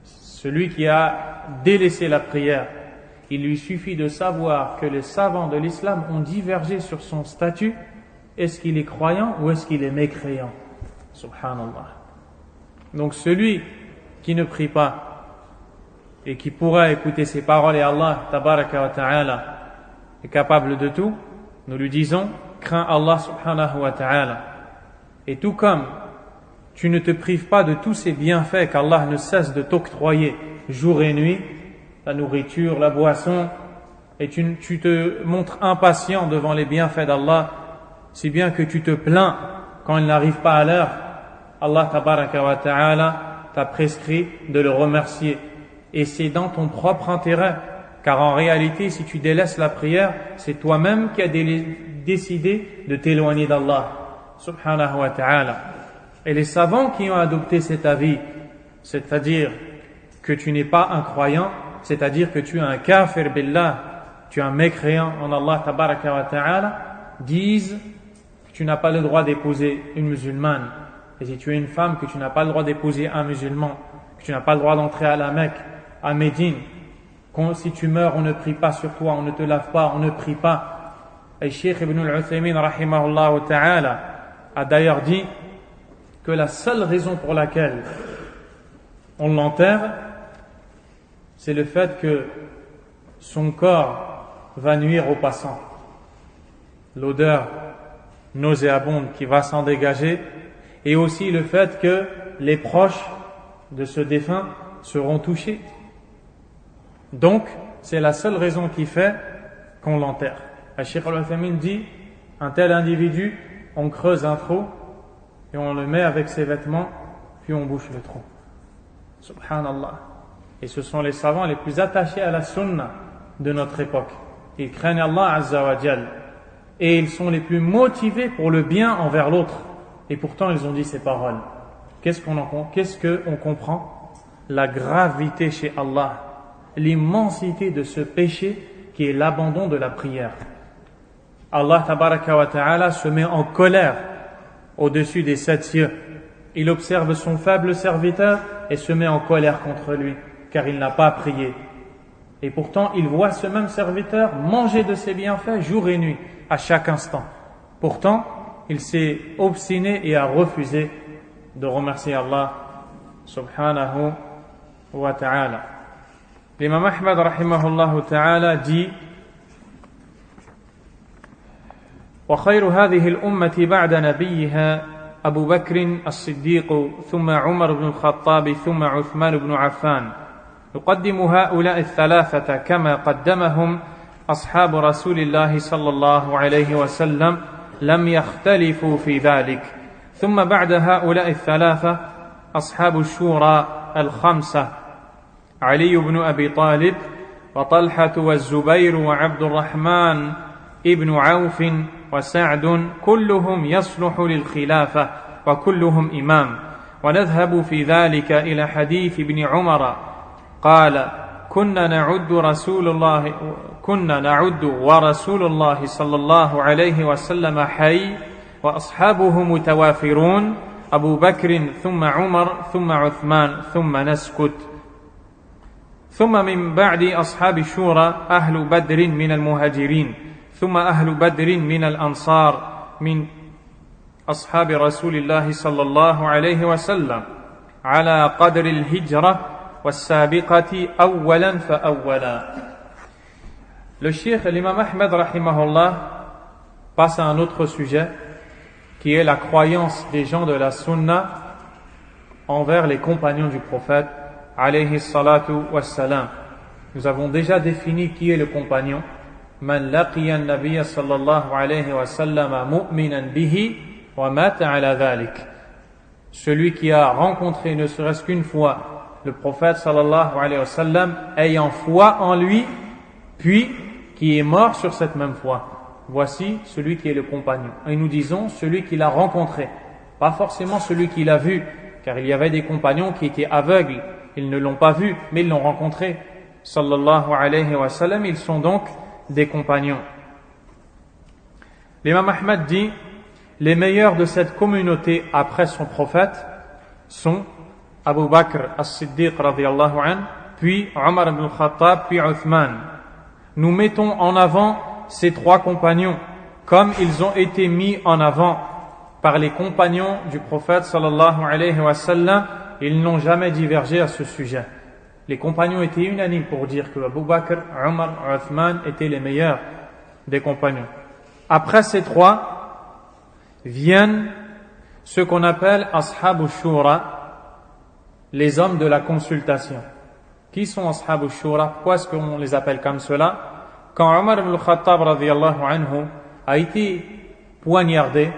celui qui a délaissé la prière, il lui suffit de savoir que les savants de l'islam ont divergé sur son statut. Est-ce qu'il est croyant ou est-ce qu'il est mécréant? Subhanallah. Donc celui qui ne prie pas et qui pourra écouter ses paroles, et Allah tabaraka wa ta'ala est capable de tout, nous lui disons crains Allah subhanahu wa ta'ala. Et tout comme tu ne te prives pas de tous ces bienfaits qu'Allah ne cesse de t'octroyer jour et nuit, la nourriture, la boisson, et tu te montres impatient devant les bienfaits d'Allah, si bien que tu te plains quand ils n'arrivent pas à l'heure, Allah tabaraka wa ta'ala t'a prescrit de le remercier. Et c'est dans ton propre intérêt Car en réalité, si tu délaisses la prière, c'est toi-même qui as décidé de t'éloigner d'Allah, subhanahu wa ta'ala. Et les savants qui ont adopté cet avis, c'est-à-dire que tu n'es pas un croyant, c'est-à-dire que tu es un kafir billah, tu es un mécréant en Allah tabaraka wa ta'ala, disent que tu n'as pas le droit d'épouser une musulmane. Et si tu es une femme, que tu n'as pas le droit d'épouser un musulman, que tu n'as pas le droit d'entrer à la Mecque, à Médine. Si tu meurs, on ne prie pas sur toi, on ne te lave pas, on ne prie pas. Et Cheikh Ibn al-Uthaymin rahimahullah ta'ala a d'ailleurs dit que la seule raison pour laquelle on l'enterre, c'est le fait que son corps va nuire aux passants. L'odeur nauséabonde qui va s'en dégager, et aussi le fait que les proches de ce défunt seront touchés. Donc, c'est la seule raison qui fait qu'on l'enterre. Cheikh al-Uthaymin dit, un tel individu, on creuse un trou et on le met avec ses vêtements, puis on bouche le trou. Subhanallah. Et ce sont les savants les plus attachés à la sunna de notre époque. Ils craignent Allah Azza wa Jal. Et ils sont les plus motivés pour le bien envers l'autre. Et pourtant, ils ont dit ces paroles. Qu'est-ce qu'on comprend? La gravité chez Allah, l'immensité de ce péché qui est l'abandon de la prière. Allah tabaraka wa ta'ala se met en colère au-dessus des 7 cieux. Il observe son faible serviteur et se met en colère contre lui, car il n'a pas prié. Et pourtant, il voit ce même serviteur manger de ses bienfaits jour et nuit, à chaque instant. Pourtant, il s'est obstiné et a refusé de remercier Allah subhanahu wa ta'ala. L'imam Ahmad rahimahullah ta'ala dit: وخير هذه الأمة بعد نبيها أبو بكر الصديق ثم عمر بن الخطاب ثم عثمان بن عفان. يقدم هؤلاء الثلاثة كما قدمهم أصحاب رسول الله صلى الله عليه وسلم لم يختلفوا في ذلك. ثم بعد هؤلاء الثلاثة أصحاب الشورى الخمسة: علي بن أبي طالب وطلحة والزبير وعبد الرحمن ابن عوف وسعد، كلهم يصلح للخلافة وكلهم إمام. ونذهب في ذلك إلى حديث ابن عمر قال: كنا نعد ورسول الله صلى الله عليه وسلم حي وأصحابه متوافرون، أبو بكر ثم عمر ثم عثمان ثم نسكت. ثم من بعد أصحاب الشورى أهل بدر من المهاجرين، ثم أهل بدر من الأنصار من أصحاب رسول الله صلى الله عليه وسلم على قدر الهجرة والسابقة أولا فأولا. Le Cheikh l'imam Ahmed rahimahullah passe à un autre sujet qui est la croyance des gens de la sunna envers les compagnons du prophète alayhi salatu wassalam. Nous avons déjà défini qui est le compagnon. Man laqiya an-nabiy sallallahu alayhi wa sallam mu'minan bihi wa mata ala dhalik. Celui qui a rencontré ne serait-ce qu'une fois le prophète sallallahu alayhi wa sallam ayant foi en lui, puis qui est mort sur cette même foi. Voici celui qui est le compagnon. Et nous disons celui qui l'a rencontré, pas forcément celui qui l'a vu, car il y avait des compagnons qui étaient aveugles, ils ne l'ont pas vu, mais ils l'ont rencontré. Sallallahu alayhi wa sallam, ils sont donc des compagnons. L'imam Ahmad dit: les meilleurs de cette communauté après son prophète sont Abu Bakr as-Siddiq radiyallahu anhu, puis Omar ibn al-Khattab, puis Uthman. Nous mettons en avant ces 3 compagnons comme ils ont été mis en avant par les compagnons du prophète sallallahu alayhi wa sallam. Ils n'ont jamais divergé à ce sujet. Les compagnons étaient unanimes pour dire que Abu Bakr, Omar, Uthman étaient les meilleurs des compagnons. Après ces 3 viennent ceux qu'on appelle Ashab al-Shura, les hommes de la consultation. Qui sont Ashab al-Shura? Pourquoi est-ce qu'on les appelle comme cela? Quand Omar ibn al-Khattab radiyallahu anhu a été poignardé,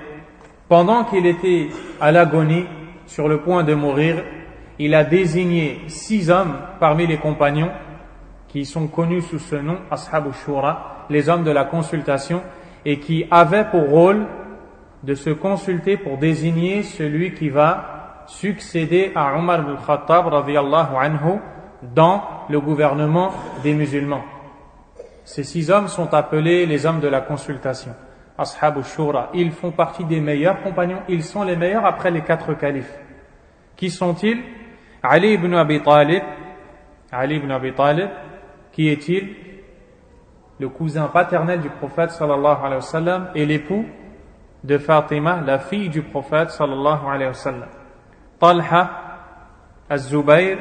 pendant qu'il était à l'agonie, sur le point de mourir, il a désigné 6 hommes parmi les compagnons qui sont connus sous ce nom, Ashab al-Shura, les hommes de la consultation, et qui avaient pour rôle de se consulter pour désigner celui qui va succéder à Omar ibn Khattab radiyallahu anhu dans le gouvernement des musulmans. Ces 6 hommes sont appelés les hommes de la consultation, Ashab al-Shura. Ils font partie des meilleurs compagnons, ils sont les meilleurs après les 4 califes. Qui sont-ils? Ali ibn Abi Talib. Ali ibn Abi Talib, qui est-il? Le cousin paternel du prophète sallallahu alayhi wa sallam et l'époux de Fatima, la fille du prophète sallallahu alayhi wa sallam. Talha, Az-Zubayr,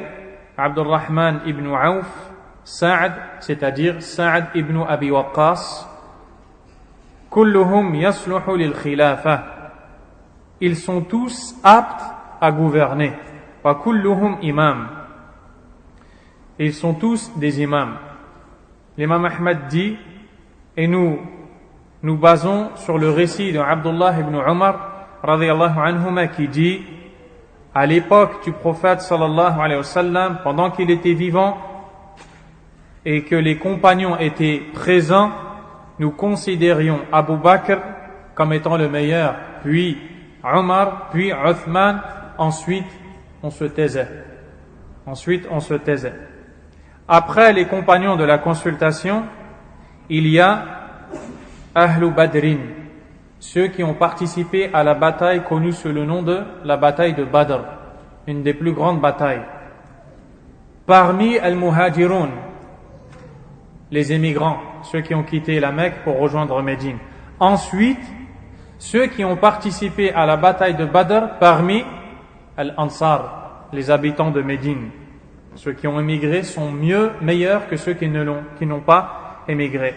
Abdurrahman ibn Auf, Sa'd, c'est-à-dire Sa'd ibn Abi Waqqas. Kulluhum yasluhu lil khilafa. Ils sont tous aptes à gouverner. Wa kulluhum imam. Ils sont tous des imams. L'imam Ahmad dit, et nous basons sur le récit de Abdullah ibn Umar radiyallahu anhuma qui dit, à l'époque du prophète sallallahu alayhi wa sallam, pendant qu'il était vivant et que les compagnons étaient présents, nous considérions Abu Bakr comme étant le meilleur, puis Omar, puis Uthman, ensuite on se taisait. Après les compagnons de la consultation, il y a Ahlu Badrin, ceux qui ont participé à la bataille connue sous le nom de la bataille de Badr, une des plus grandes batailles. Parmi Al-Muhajirun, les émigrants, ceux qui ont quitté la Mecque pour rejoindre Médine. Ensuite, ceux qui ont participé à la bataille de Badr parmi Al-Ansar, les habitants de Médine. Ceux qui ont émigré sont meilleurs que ceux qui n'ont pas émigré.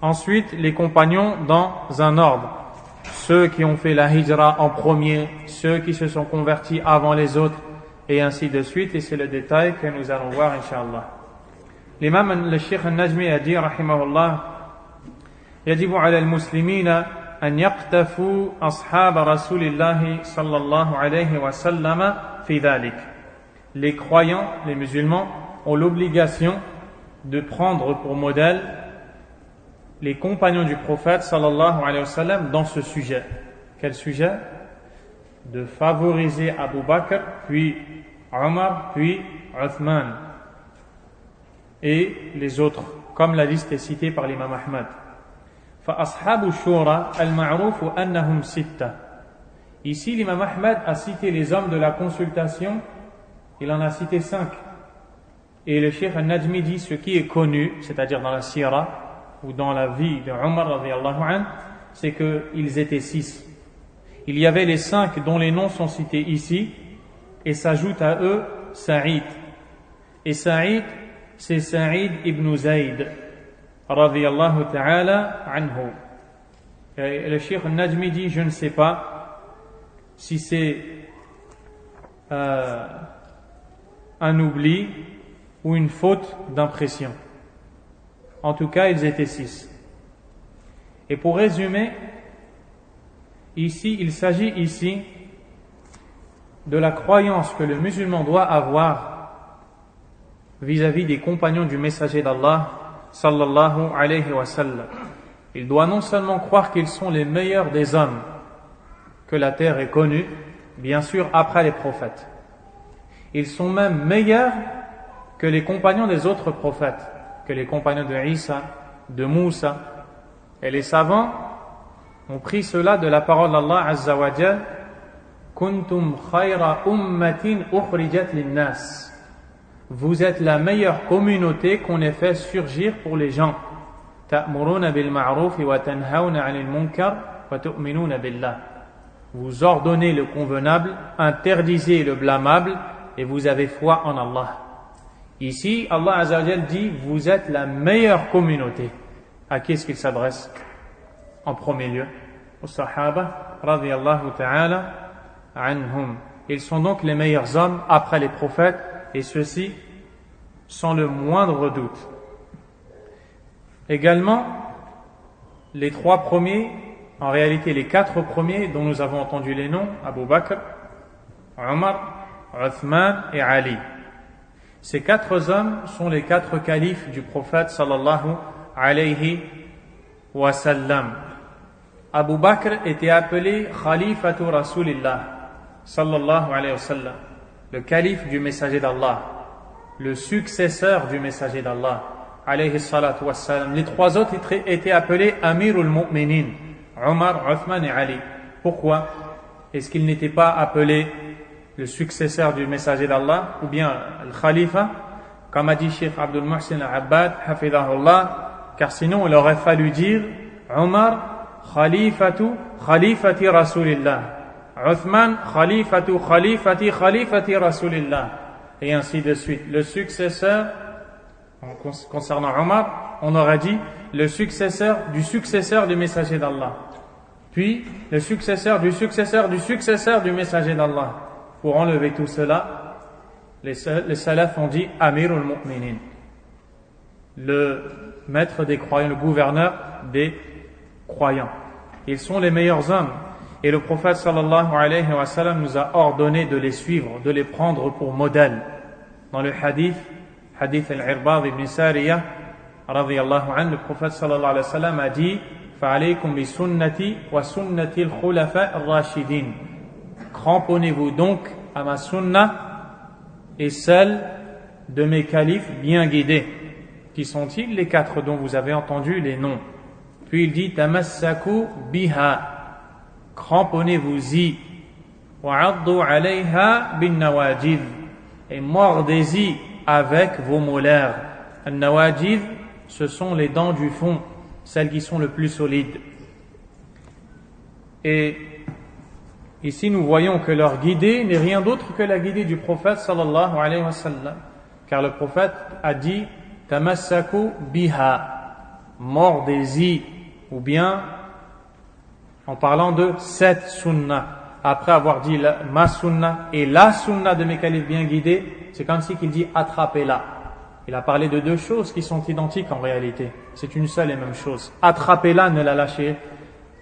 Ensuite, les compagnons dans un ordre. Ceux qui ont fait la hijra en premier, ceux qui se sont convertis avant les autres, et ainsi de suite. Et c'est le détail que nous allons voir, Inch'Allah. L'imam le-Sheikh al-Najmi a dit, rahimahullah, يجب على المسلمين أن يقتفوا أصحاب رسول الله صلى الله عليه وسلم في ذلك. Les croyants, les musulmans, ont l'obligation de prendre pour modèle les compagnons du prophète sallallahu alayhi wa sallam dans ce sujet. Quel sujet? De favoriser Abu Bakr, puis Omar, puis Uthman et les autres, comme la liste est citée par l'imam Ahmad. فأصحاب الشورى المعروف أنهم ستة. Ici, l'imam Ahmad a cité les hommes de la consultation, il en a cité 5. Et le Cheikh al-Najmi dit ce qui est connu, c'est-à-dire dans la sira ou dans la vie de Omar radiyallahu anhu, c'est qu'ils étaient 6. Il y avait les 5 dont les noms sont cités ici, et s'ajoute à eux Saïd. Et Saïd, c'est Saïd ibn Zayd radiyallahu ta'ala anhu. Et le Cheikh al-Najmi dit, je ne sais pas si c'est un oubli ou une faute d'impression. En tout cas, ils étaient 6. Et pour résumer, il s'agit ici de la croyance que le musulman doit avoir vis-à-vis des compagnons du messager d'Allah sallallahu alayhi wa sallam. Il doit non seulement croire qu'ils sont les meilleurs des hommes que la terre ait connus, bien sûr après les prophètes. Ils sont même meilleurs que les compagnons des autres prophètes, que les compagnons de Isa, de Moussa. Et les savants ont pris cela de la parole d'Allah Azza wa Jal, Kuntum khayra ummatin ukhrijat linnas. Vous êtes la meilleure communauté qu'on ait fait surgir pour les gens. Ta'muruna bil ma'ruf wa tanhauna 'anil munkar wa tu'minuna billah. Vous ordonnez le convenable, interdisez le blâmable et vous avez foi en Allah. Ici, Allah Azza wa Jal dit, vous êtes la meilleure communauté. À qui est-ce qu'il s'adresse? En premier lieu, aux Sahaba, radiyallahu ta'ala anhum. Ils sont donc les meilleurs hommes après les prophètes, et ceux-ci sans le moindre doute. Également, les 3 premiers, en réalité les 4 premiers dont nous avons entendu les noms, Abu Bakr, Omar Uthman et Ali. Ces 4 hommes sont les 4 califes du prophète sallallahu alayhi wa sallam. Abu Bakr était appelé Khalifatu Rasulillah sallallahu alayhi wa sallam, le calife du messager d'Allah, le successeur du messager d'Allah alayhi salatu wa sallam. Les 3 autres étaient appelés Amirul Mu'minin, Omar, Uthman et Ali. Pourquoi est-ce qu'ils n'étaient pas appelés le successeur du messager d'Allah ou bien le khalifa, comme a dit Cheikh Abdul Muhsin al-Abbad hafidahullah, car sinon il aurait fallu dire Omar khalifati Rasulillah, Uthman khalifati Rasulillah, et ainsi de suite. Le successeur, concernant Omar, on aurait dit le successeur du messager d'Allah, puis le successeur du messager d'Allah. Pour enlever tout cela, les salafs ont dit Amirul Mu'minin, le maître des croyants, le gouverneur des croyants. Ils sont les meilleurs hommes. Et le prophète sallallahu alayhi wa sallam nous a ordonné de les suivre, de les prendre pour modèle. Dans le hadith al-Irbad ibn Sariyah, radiyallahu anhu, le prophète sallallahu alayhi wa sallam a dit Fa'alaykum bi sunnati wa sunnati al-khulafa ar-rashidin. Cramponnez-vous donc à ma sunna et celle de mes califes bien guidés. Qui sont-ils? Les 4 dont vous avez entendu les noms. Puis il dit Tamassaku biha, cramponnez-vous-y, wa'addu alayha bin nawajid, et mordez-y avec vos molaires. An-nawajid, ce sont les dents du fond, celles qui sont le plus solides. Et ici nous voyons que leur guidée n'est rien d'autre que la guidée du prophète sallallahu alayhi wa sallam, car le prophète a dit Tamassaku biha, mordez-y, ou bien en parlant de cette sunna, après avoir dit ma sunna et la sunna de mes califes bien guidés, c'est comme si qu'il dit attrapez-la. Il a parlé de 2 choses qui sont identiques en réalité, c'est une seule et même chose. Attrapez-la, ne la lâchez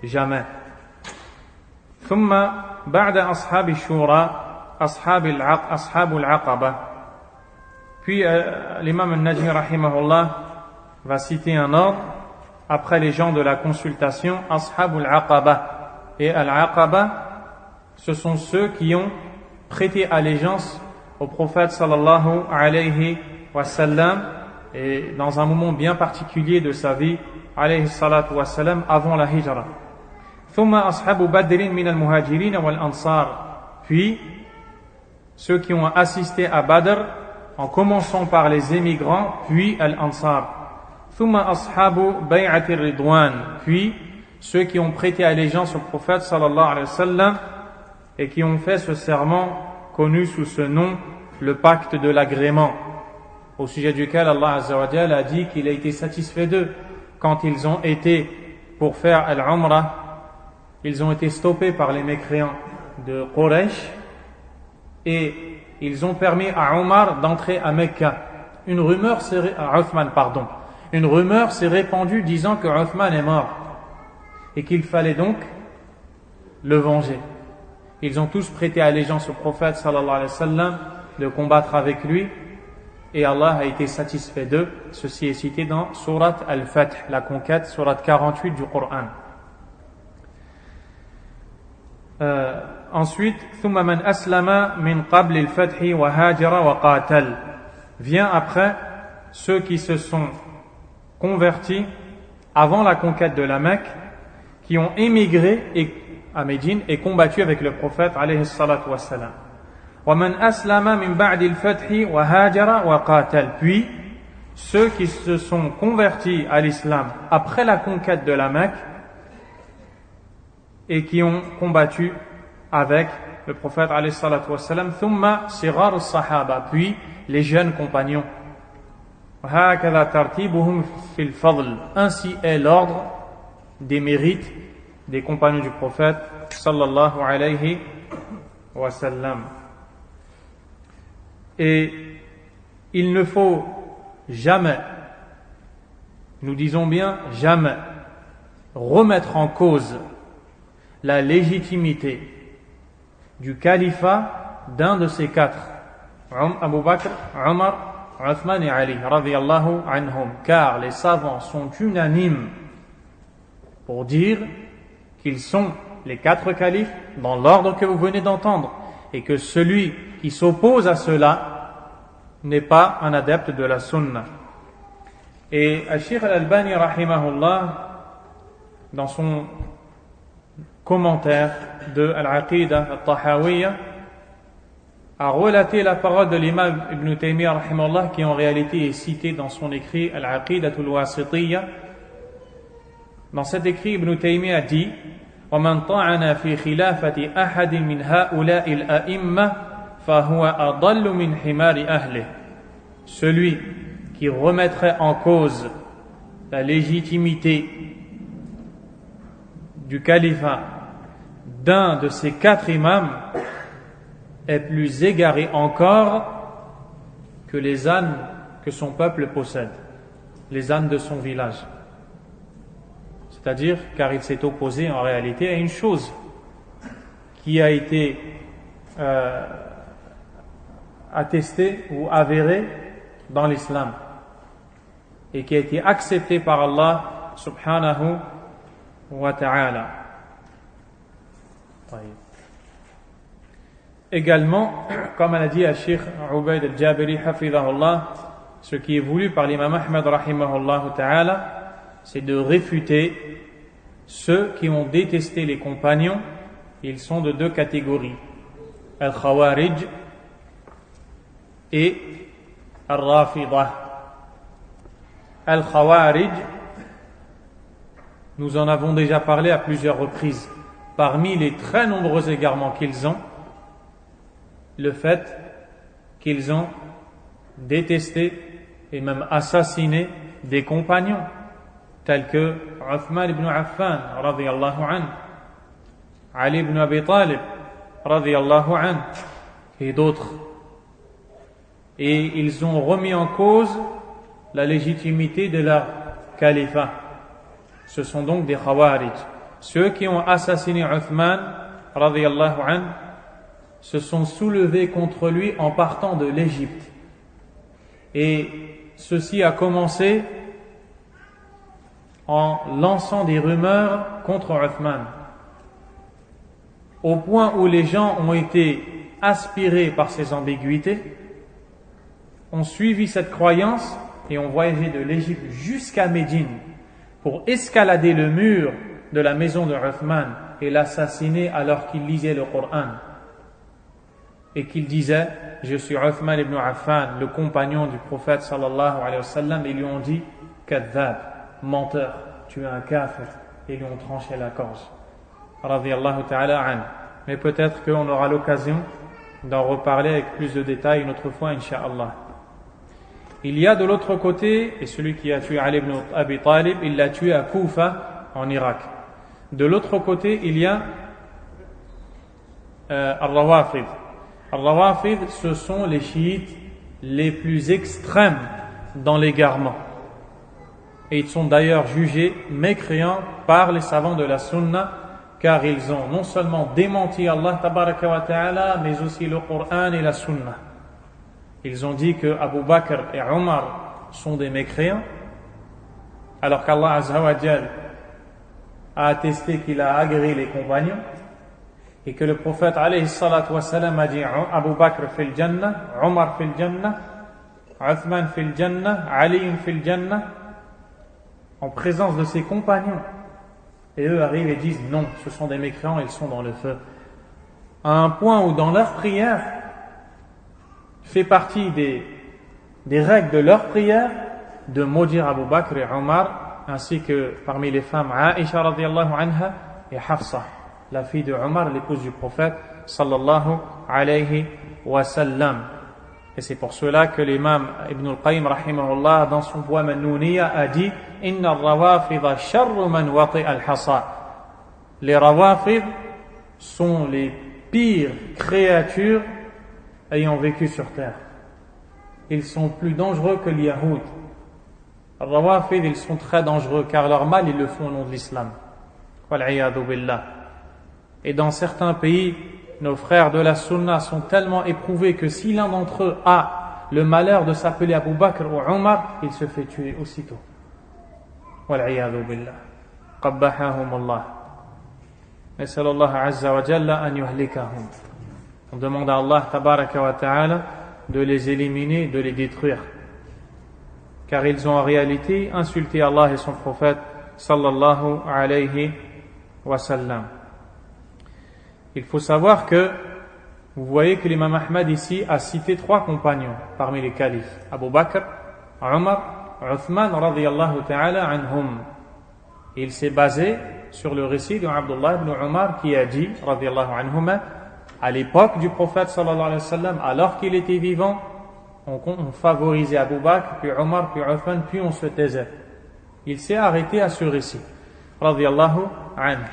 jamais. ثم بعد أصحاب الشورى أصحاب العقبة. Puis l'imam al-Najmi rahimahullah va citer un ordre après les gens de la consultation, Ashabul Aqaba. Et Al-Aqaba, ce sont ceux qui ont prêté allégeance au prophète sallallahu alayhi wa sallam, et dans un moment bien particulier de sa vie, alayhi salatu wa sallam, avant la hijra. Thumma ashabu badrin min al-muhajirin wal-ansar. Puis, ceux qui ont assisté à Badr, en commençant par les émigrants, puis Al-Ansar. Thumma ashabu bay'ati ridwan. Puis, ceux qui ont prêté allégeance au prophète sallallahu alayhi wa sallam et qui ont fait ce serment connu sous ce nom, le pacte de l'agrément, au sujet duquel Allah Azza wa Jalla a dit qu'il a été satisfait d'eux. Quand ils ont été pour faire Al-Umrah, ils ont été stoppés par les mécréants de Quraysh et ils ont permis à Omar d'entrer à Mecca. Une rumeur s'est répandue disant que Uthman est mort et qu'il fallait donc le venger. Ils ont tous prêté allégeance au prophète sallallahu alayhi wa sallam de combattre avec lui et Allah a été satisfait d'eux. Ceci est cité dans Surat Al-Fath, la conquête, Surat 48 du Coran. Ensuite, ثم من أسلم من قبل الفتح وهاجر وقاتل. Vient après ceux qui se sont convertis avant la conquête de la Mecque, qui ont émigré à Médine et combattu avec le prophète alayhi salatu wassalam. ومن أسلم من بعد الفتح وهاجر وقاتل. Puis ceux qui se sont convertis à l'islam après la conquête de la Mecque et qui ont combattu avec le prophète alayhi salatu wassalam. Thumma sigar as-sahaba. Puis les jeunes compagnons. وهكذا ترتيبهم في الفضل. Ainsi est l'ordre des mérites des compagnons du prophète sallallahu alayhi wa sallam. Et il ne faut jamais, nous disons bien jamais, remettre en cause la légitimité du califat d'un de ces quatre, Abu Bakr, Omar, Uthman et Ali, radiyallahu anhum, car les savants sont unanimes pour dire qu'ils sont les quatre califes dans l'ordre que vous venez d'entendre, et que celui qui s'oppose à cela n'est pas un adepte de la sunna. Et Al-Sheikh Al-Albani rahimahullah, dans son commentaire de Al-Aqidah Al-Tahawiyya, a relaté la parole de l'imam Ibn Taymiyyah rahimahullah, qui en réalité est citée dans son écrit Al-Aqidah Al-Wasitiyya. Dans cet écrit, Ibn Taymiyyah dit: وَمَنْ طَعَنَ فِي خِلَافَةِ أَحَدٍ مِنْ هَؤُلَاءِ الْأَئِمَّةِ فَهُوَ أَضَلُّ مِنْ حِمَارِ أَهْلِهِ. Celui qui remettrait en cause la légitimité du califat d'un de ces quatre imams est plus égaré encore que les ânes que son peuple possède, les ânes de son village. C'est-à-dire, car il s'est opposé en réalité à une chose qui a été attestée ou avérée dans l'islam et qui a été acceptée par Allah subhanahu wa ta'ala. Également, comme elle a dit à Cheikh Ubayd al-Jabiri hafidhahullah, ce qui est voulu par l'imam Ahmad rahimahullah ta'ala, c'est de réfuter ceux qui ont détesté les compagnons. Ils sont de deux catégories, al-Khawarij et al-Rafidah. Al-Khawarij, nous en avons déjà parlé à plusieurs reprises. Parmi les très nombreux égarements qu'ils ont, le fait qu'ils ont détesté et même assassiné des compagnons tels que Uthman ibn Affan radiyallahu anhu, Ali ibn Abi Talib radiyallahu anhu et d'autres. Et ils ont remis en cause la légitimité de leur califat. Ce sont donc des Khawarij. Ceux qui ont assassiné Uthman radiyallahu anhu se sont soulevés contre lui en partant de l'Égypte. Et ceci a commencé en lançant des rumeurs contre Uthman, au point où les gens ont été aspirés par ces ambiguïtés, ont suivi cette croyance et ont voyagé de l'Égypte jusqu'à Médine pour escalader le mur de la maison de Uthman et l'assassiner alors qu'il lisait le Coran et qu'il disait: je suis Uthman ibn Affan, le compagnon du prophète sallallahu alayhi wa sallam. Et ils lui ont dit: kadhab, menteur, tu es un kafir, et ils lui ont tranché la gorge radiyallahu ta'ala an. Mais peut-être qu'on aura l'occasion d'en reparler avec plus de détails une autre fois, incha'Allah. Il y a de l'autre côté, et celui qui a tué Ali ibn Abi Talib, il l'a tué à Koufa en Irak. De l'autre côté, il y a Al-Rawafid. Al-Rawafid, ce sont les chiites les plus extrêmes dans l'égarement. Et ils sont d'ailleurs jugés mécréants par les savants de la Sunna, car ils ont non seulement démenti Allah tabaraka wa ta'ala, mais aussi le Coran et la Sunna. Ils ont dit que Abu Bakr et Omar sont des mécréants, alors qu'Allah azza wa jal a attesté qu'il a agréé les compagnons, et que le prophète alayhi salatu wa salam a dit: Abu Bakr fil jannah, Omar fil jannah, Uthman fil jannah, Ali fil jannah, en présence de ses compagnons. Et eux arrivent et disent: non, ce sont des mécréants, ils sont dans le feu. À un point où dans leur prière fait partie des règles de leur prière de maudire Abu Bakr et Omar, ainsi que parmi les femmes Aïcha radiyallahu anha et Hafsa, la fille de Omar, l'épouse du prophète sallallahu alayhi wa sallam. Et c'est pour cela que l'imam Ibn al-Qayyim rahimahullah, dans son poème Al-Nouniyya, a dit: Inna al-rawafidha sharru man wati al-hasa. Les rawafid sont les pires créatures ayant vécu sur terre. Ils sont plus dangereux que les Yahoud. Les rawafid, ils sont très dangereux, car leur mal, ils le font au nom de l'islam. Wal-'iyadhu billah. Et dans certains pays nos frères de la Sunna sont tellement éprouvés que si l'un d'entre eux a le malheur de s'appeler Abu Bakr ou Omar, il se fait tuer aussitôt. Wal'iyadhu billah. Qabbahahum Allah. Nas'alullah azza wa jalla an yuhlikahum. On demande à Allah tabaraka wa ta'ala de les éliminer, de les détruire. Car ils ont en réalité insulté Allah et son prophète sallallahu alayhi wa sallam. Il faut savoir que vous voyez que l'imam Ahmad ici a cité 3 compagnons parmi les califes, Abu Bakr, Omar, Uthman radiyallahu ta'ala anhum. Il s'est basé sur le récit de Abdullah ibn Omar qui a dit radiyallahu anhuma, à l'époque du prophète sallallahu alayhi wa sallam, alors qu'il était vivant, on favorisait Abu Bakr, puis Omar, puis Uthman, puis on se taisait. Il s'est arrêté à ce récit radiyallahu anhu.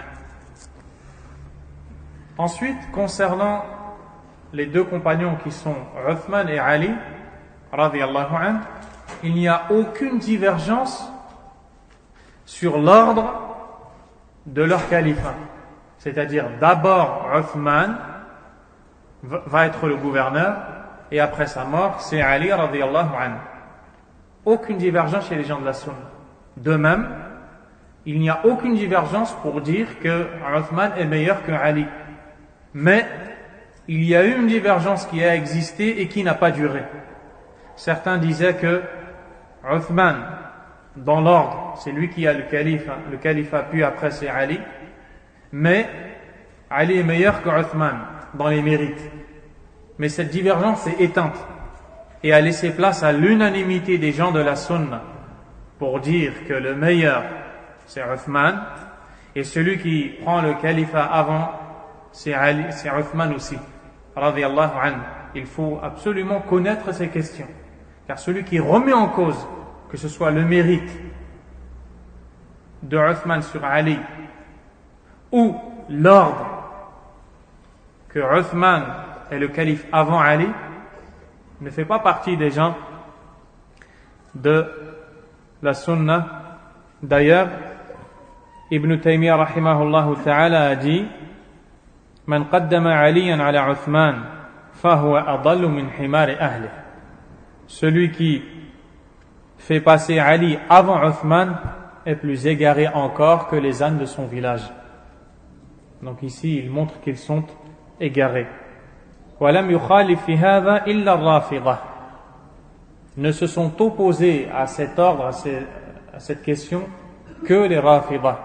Ensuite, concernant les 2 compagnons qui sont Uthman et Ali, radiyallahu anhu, il n'y a aucune divergence sur l'ordre de leur califat. C'est-à-dire, d'abord, Uthman va être le gouverneur, et après sa mort, c'est Ali, radiyallahu anhu. Aucune divergence chez les gens de la Sunna. De même, il n'y a aucune divergence pour dire que Uthman est meilleur que Ali. Mais il y a eu une divergence qui a existé et qui n'a pas duré. Certains disaient que Uthman, dans l'ordre, c'est lui qui a le califat, puis après c'est Ali. Mais Ali est meilleur que Uthman dans les mérites. Mais cette divergence est éteinte et a laissé place à l'unanimité des gens de la Sunna pour dire que le meilleur c'est Uthman et celui qui prend le califat avant c'est Ali, c'est Uthman aussi, radiyallahu anhu. Il faut absolument connaître ces questions, car celui qui remet en cause que ce soit le mérite de Uthman sur Ali ou l'ordre que Uthman est le calife avant Ali ne fait pas partie des gens de la Sunna. D'ailleurs, Ibn Taymiyyah rahimahullah ta'ala a dit: Man qaddama aliyan ala Uthman fahuwa adallu min himari ahli. Celui qui fait passer Ali avant Uthman est plus égaré encore que les ânes de son village. Donc ici, il montre qu'ils sont égarés. وَلَمْ يُخَالِفْ فِي هَذَا إِلَّا الرَّافِضَةِ. Ne se sont opposés à cet ordre, à cette question, que les Rafidah.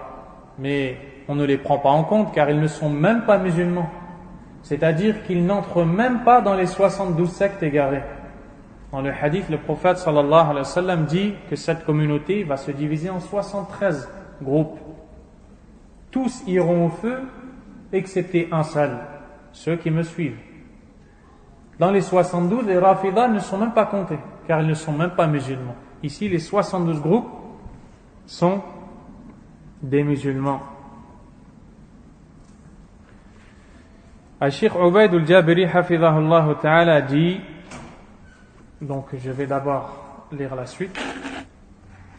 Mais on ne les prend pas en compte car ils ne sont même pas musulmans. C'est-à-dire qu'ils n'entrent même pas dans les 72 sectes égarées. Dans le hadith, le prophète sallallahu alayhi wa sallam dit que cette communauté va se diviser en 73 groupes. Tous iront au feu, excepté un seul, ceux qui me suivent. Dans les 72, les Rafidah ne sont même pas comptés, car ils ne sont même pas musulmans. Ici, les 72 groupes sont des musulmans. Al-Sheikh Ubayd al-Jabiri hafidhahullah ta'ala dit, donc je vais d'abord lire la suite.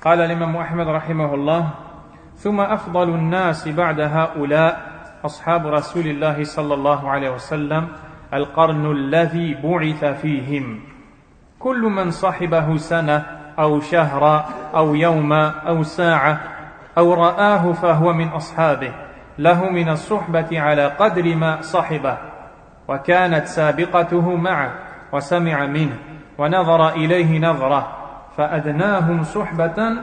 قال الإمام أحمد رحمه الله: ثم أفضل الناس بعد هؤلاء أصحاب رسول الله صلى الله عليه وسلم القرن الذي بعث فيهم كل من صحبه سنة أو شهر أو يوم أو ساعة أو رآه فهو من أصحابه له من الصحبة على قدر ما صحبه وكانت سابقته معه وسمع منه ونظر إليه نظرة فأدناهم صحبة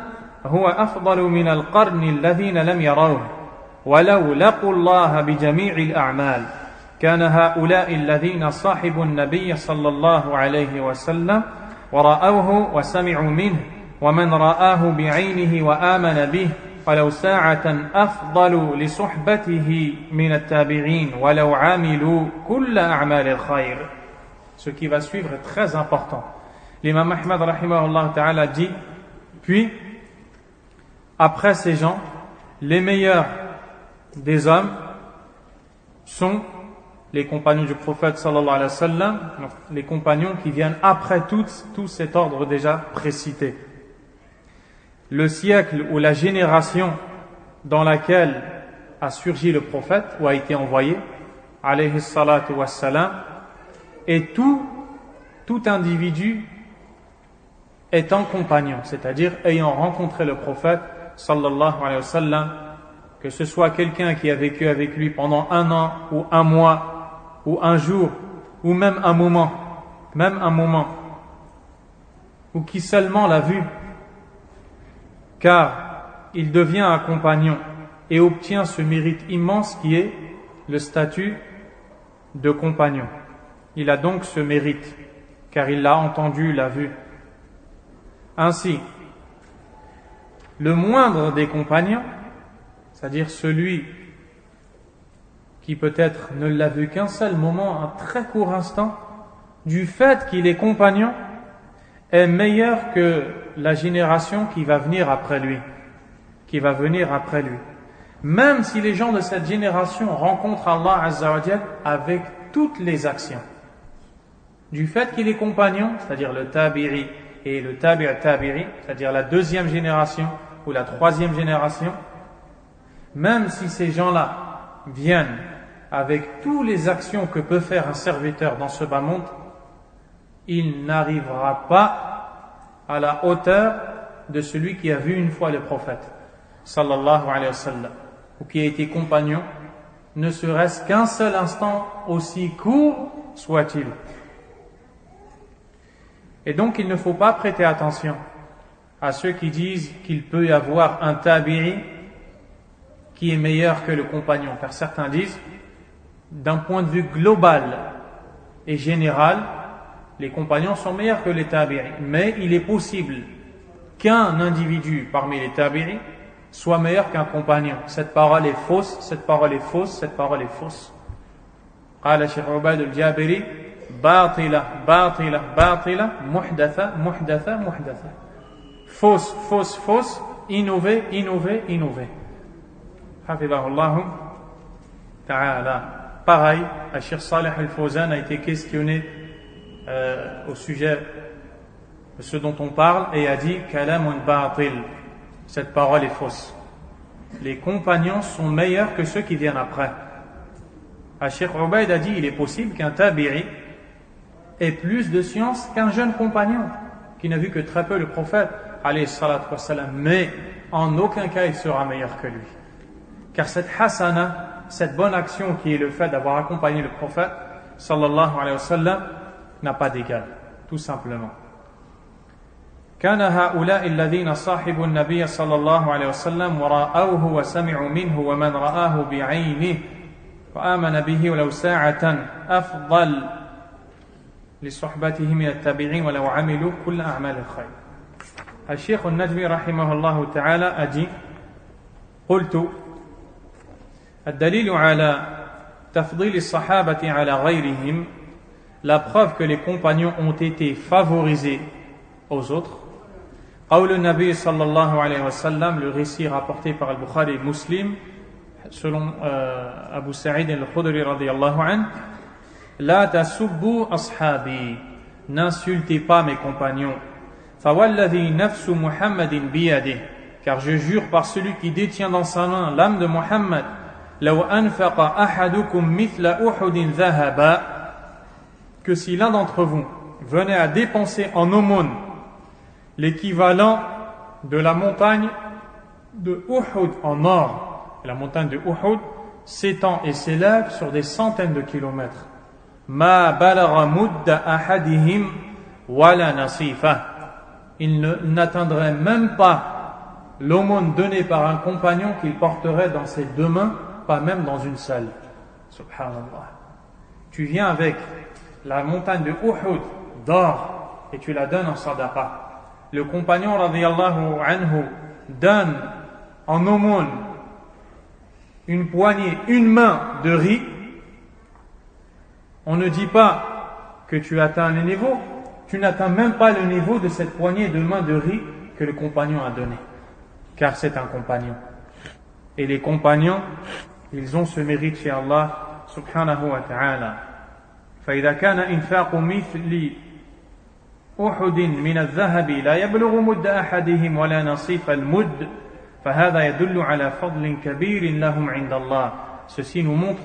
هو أفضل من القرن الذين لم يروه ولو لقوا الله بجميع الأعمال كان هؤلاء الذين صحبوا النبي صلى الله عليه وسلم ورأوه وسمعوا منه ومن رآه بعينه وآمن به ولو ساعة أفضل لصحبته من التابعين ولو عاملوا كل أعمال الخير. Ce qui va suivre est très important. L'imam Ahmad rahimahullah ta'ala dit: puis après ces gens, les meilleurs des hommes sont les compagnons du prophète sallallahu alayhi wa sallam, les compagnons qui viennent après tout cet ordre déjà précité. Le siècle ou la génération dans laquelle a surgi le prophète ou a été envoyé, alayhi salatu wassalam, et tout individu étant compagnon, c'est-à-dire ayant rencontré le prophète sallallahu alayhi wa sallam, que ce soit quelqu'un qui a vécu avec lui pendant 1 an ou 1 mois ou 1 jour ou même un moment, ou qui seulement l'a vu, car il devient un compagnon et obtient ce mérite immense qui est le statut de compagnon. Il a donc ce mérite, car il l'a entendu, l'a vu. Ainsi, le moindre des compagnons, c'est-à-dire celui qui peut-être ne l'a vu qu'un seul moment, un très court instant, du fait qu'il est compagnon, est meilleur que la génération qui va venir après lui. Même si les gens de cette génération rencontrent Allah Azza wa Jal avec toutes les actions. Du fait qu'il est compagnon, c'est-à-dire le tabi'i et le tabi'a tabi'i, c'est-à-dire la 2e génération ou la 3e génération, même si ces gens-là viennent avec toutes les actions que peut faire un serviteur dans ce bas monde, il n'arrivera pas à la hauteur de celui qui a vu une fois le prophète sallallahu alayhi wa sallam, ou qui a été compagnon, ne serait-ce qu'un seul instant, aussi court soit-il. Et donc il ne faut pas prêter attention à ceux qui disent qu'il peut y avoir un tabi'i qui est meilleur que le compagnon, car certains disent, d'un point de vue global et général, les compagnons sont meilleurs que les tabi'i, mais il est possible qu'un individu parmi les tabi'i soit meilleur qu'un compagnon. Cette parole est fausse, cette parole est fausse, cette parole est fausse. قال الشيخ عبيد الجابري باطلة باطلة باطلة محدثة محدثة محدثة. Fausse, fausse, fausse, innover, innover, innover. Hafidahullahu ta'ala. Pareil, Cheikh Salih Al-Fawzan a été questionné au sujet de ce dont on parle et a dit kalamun batil. Cette parole est fausse. Les compagnons sont meilleurs que ceux qui viennent après. Cheikh Ubayd a dit il est possible qu'un tabi'i ait plus de science qu'un jeune compagnon qui n'a vu que très peu le prophète alayhi salatu wassalam, mais en aucun cas il sera meilleur que lui, car cette hasana, cette bonne action qui est le fait d'avoir accompagné le prophète sallallahu alayhi wa sallam n'a pas d'égal, tout simplement. كان هؤلاء الذين صاحبوا النبي صلى الله عليه وسلم ورأوه وسمعوا منه ومن رآه بعينه وآمن به ولو ساعة أفضل لصحبته من التابعين ولو عملوا كل أعمال الخير. الشيخ النجمي رحمه الله تعالى أجي قلت الدليل على تفضيل الصحابة على غيرهم, la preuve que les compagnons ont été favorisés aux autres. قول النبي صلى الله عليه وسلم, le récit rapporté par Al-Bukhari et Muslim selon Abu Sa'id al-Khudri radiyallahu anhu, la tasubbu ashabi, n'insultez pas mes compagnons. Fawalladhi nafsu Muhammadin biyadih, car je jure par celui qui détient dans sa main l'âme de Muhammad, law anfaqa ahadukum mithla Uhudin dhahaba, que si l'un d'entre vous venait à dépenser en aumône l'équivalent de la montagne de Uhud en or. La montagne de Uhud s'étend et s'élève sur des centaines de kilomètres. Ma balagha mudda ahadihim wala nasifa. Il n'atteindrait même pas l'aumône donnée par un compagnon qu'il porterait dans ses 2 mains, pas même dans une seule. Subhanallah. Tu viens avec la montagne de Uhud d'or et tu la donnes en sadaqa. Le compagnon radiyallahu anhu donne en aumône une poignée, une main de riz. On ne dit pas que tu atteins le niveau, tu n'atteins même pas le niveau de cette poignée de main de riz que le compagnon a donné, car c'est un compagnon. Et les compagnons, ils ont ce mérite chez Allah subhanahu wa ta'ala. فإذا كان إنفاق مثل أحد من الذهب لا يبلغ مد أحدهم ولا نصيف المد فهذا يدل على فضل كبير لهم عند الله. Ceci nous montre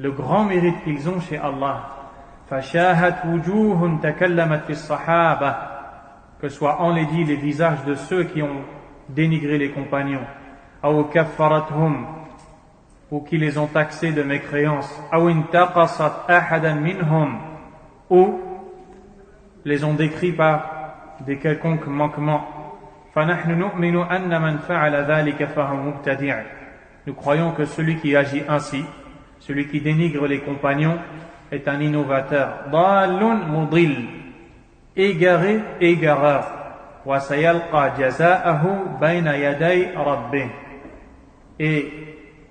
le grand mérite qu'ils ont chez Allah. فَشَاهَتْ وُجُوهٌ تَكَلَّمَتْ فِي الصَّحَابَةِ, que soit enlaidis les visages de ceux qui ont dénigré les compagnons, أَوْ كَفَّرَتْهُمْ, ou qui les ont taxés de mécréance, أَوْ انْتَقَصَتْ أَحَدًا مِنْهُمْ, ou les ont décrits par des quelconques manquements. فَنَحْنُ نُؤْمِنُ أَنَّ مَنْ فَعَلَ ذَلِكَ فَهُوَ مُبْتَدِعٌ. Nous croyons que celui qui agit ainsi, celui qui dénigre les compagnons, est un innovateur. ضَالٌ مُضِلٌ, égaré, égareur. وَسَيَلْقَى جَزَاءَهُ بَيْنَ يَدَيْ رَبِّهِ, et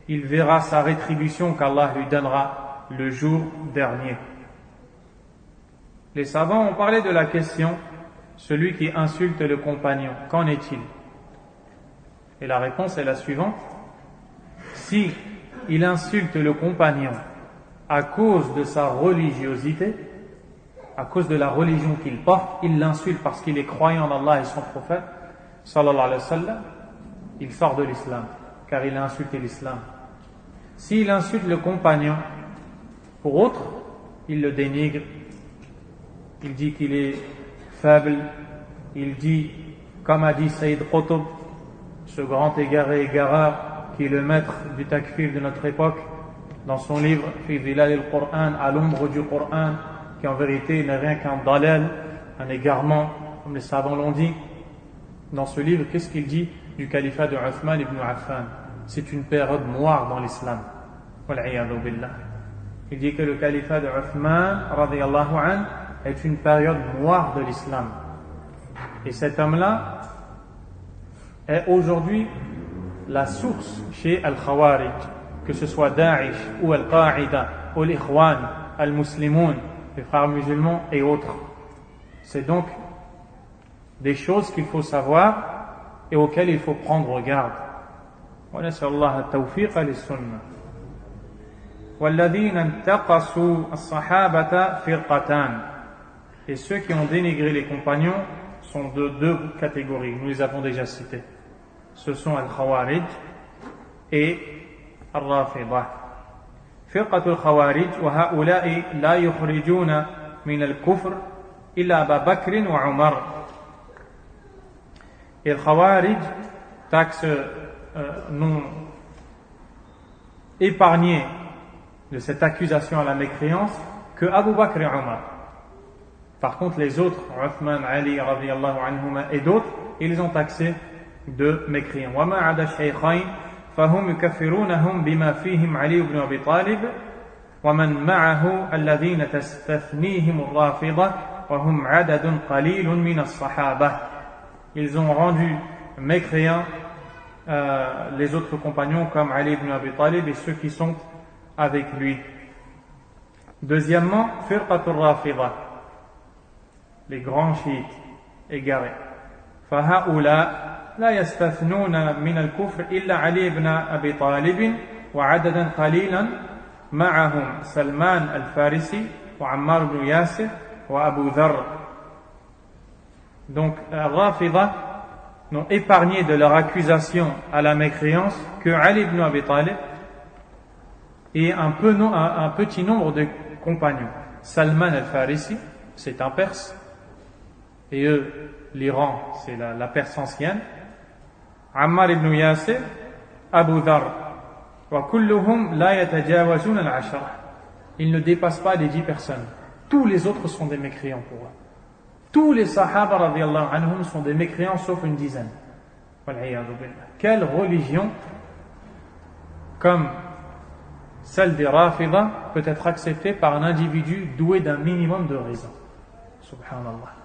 il verra sa rétribution qu'Allah lui donnera le jour dernier. Les savants ont parlé de la question, celui qui insulte le compagnon, qu'en est-il? Et la réponse est la suivante: si il insulte le compagnon à cause de sa religiosité, à cause de la religion qu'il porte, il l'insulte parce qu'il est croyant en Allah et son prophète, sallallahu alayhi wa sallam, il sort de l'islam, car il a insulté l'islam. S'il insulte le compagnon pour autre, il le dénigre, il dit qu'il est faible, il dit, comme a dit Sayyid Qutb, ce grand égaré égareur, qui est le maître du takfir de notre époque, dans son livre Fi Zilal al-Qur'an, à l'ombre du Qur'an, qui en vérité n'est rien qu'un dalal, un égarement, comme les savants l'ont dit. Dans ce livre, qu'est-ce qu'il dit du califat de Uthman ibn Affan? C'est une période noire dans l'islam. Wal'iyadu billah. Il dit que le califat de Uthman, radiyallahu anhu, est une période noire de l'islam. Et cet homme-là est aujourd'hui la source chez Al-Khawarij, que ce soit Daesh ou Al-Qa'ida ou l'Ikhwan, Al-Muslimoun, les frères musulmans et autres. C'est donc des choses qu'il faut savoir et auxquelles il faut prendre garde. Wa nas'alullah at-tawfiq lis-sunnah. وَالَّذِينَ انْتَقَصُوا الصَّحَابَةَ فِرْقَتَانِ. Et ceux qui ont dénigré les compagnons sont de deux catégories, nous les avons déjà cités. Ce sont Al-Khawarij et Al-Rafidah. فرقة الخوارج وهؤلاء لا يخرجون من الكفر إلا أبا بكر وعمر. Et Al-Khawarij taxe non épargné de cette accusation à la mécréance que Abu Bakr et Omar. Par contre, les autres, Uthman, Ali, radiyallahu anhuma et d'autres, ils ont taxé de mécréants. وَمَا عَدَى الشَّيْخَيْنِ فَهُمْ يُكَفِّرُونَهُم بِمَا فِيهِمْ عَلِيُّ بْنُ أَبِي طَالِبٍ وَمَنْ مَعَهُ الَّذِينَ تَسْتَثْنِيهِمُ الرَّافِضَةُ وَهُمْ عَدَدٌ قَلِيلٌ مِنَ الصَّحَابَةِ. Ils ont rendu mécréants les autres compagnons comme Ali ibn Abi Talib et ceux qui sont avec lui. Deuxièmement, firqatul Rafidah, les grands chiites égarés. فهؤلاء لا يستثنون من الكفر إلا علي بن أبي طالب وعددا قليلا معهم سلمان الفارسي وعمار بن ياسر وأبو ذر. Donc, Rafidah n'ont épargné de leur accusation à la mécréance que Ali ibn Abi Talib et un petit nombre de compagnons. Salman al-Farisi, c'est un Perse, et eux, l'Iran, c'est la Perse ancienne. Ammar ibn Yasir, Abu Dhar, wa kulluhum la yatajawazun al-ashara. Ils ne dépassent pas les 10 personnes. Tous les autres sont des mécréants pour eux. Tous les sahaba radiyallahu anhum sont des mécréants sauf une dizaine. Quelle religion comme celle des Rafidah peut être acceptée par un individu doué d'un minimum de raison? Subhanallah.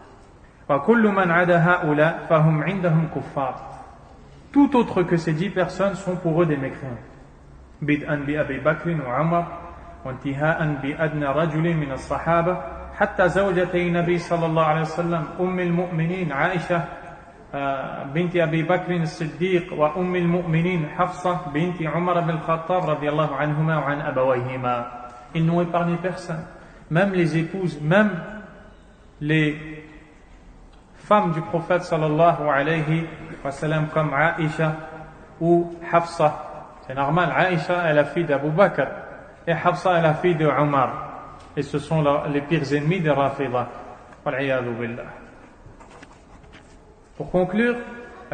وَكُلُّ مَنْ عَدَى هَؤُلَاء فَهُمْ عِنْدَهُمْ كُفَّارٌ. Tout autre que ces 10 personnes sont pour eux des mécréants. بدءا بأبي بكر وعمر وانتهاء بأدنى رجل من الصحابة حتى زوجتي النبي صلى الله عليه وسلم أم المؤمنين عائشة بنت أبي بكر الصديق وأم المؤمنين حفصة بنت عمر بن الخطاب رضي الله عنهما وعن أبويهما. Ils n'ont épargné personne, même les épouses, même les femmes du prophète sallallahu alayhi wa sallam comme Aïcha ou Hafsa. C'est normal, Aïcha est la fille d'Abu Bakr et Hafsa est la fille de Omar. Et ce sont les pires ennemis des Rafidah. Wal'iyadu billah. Pour conclure,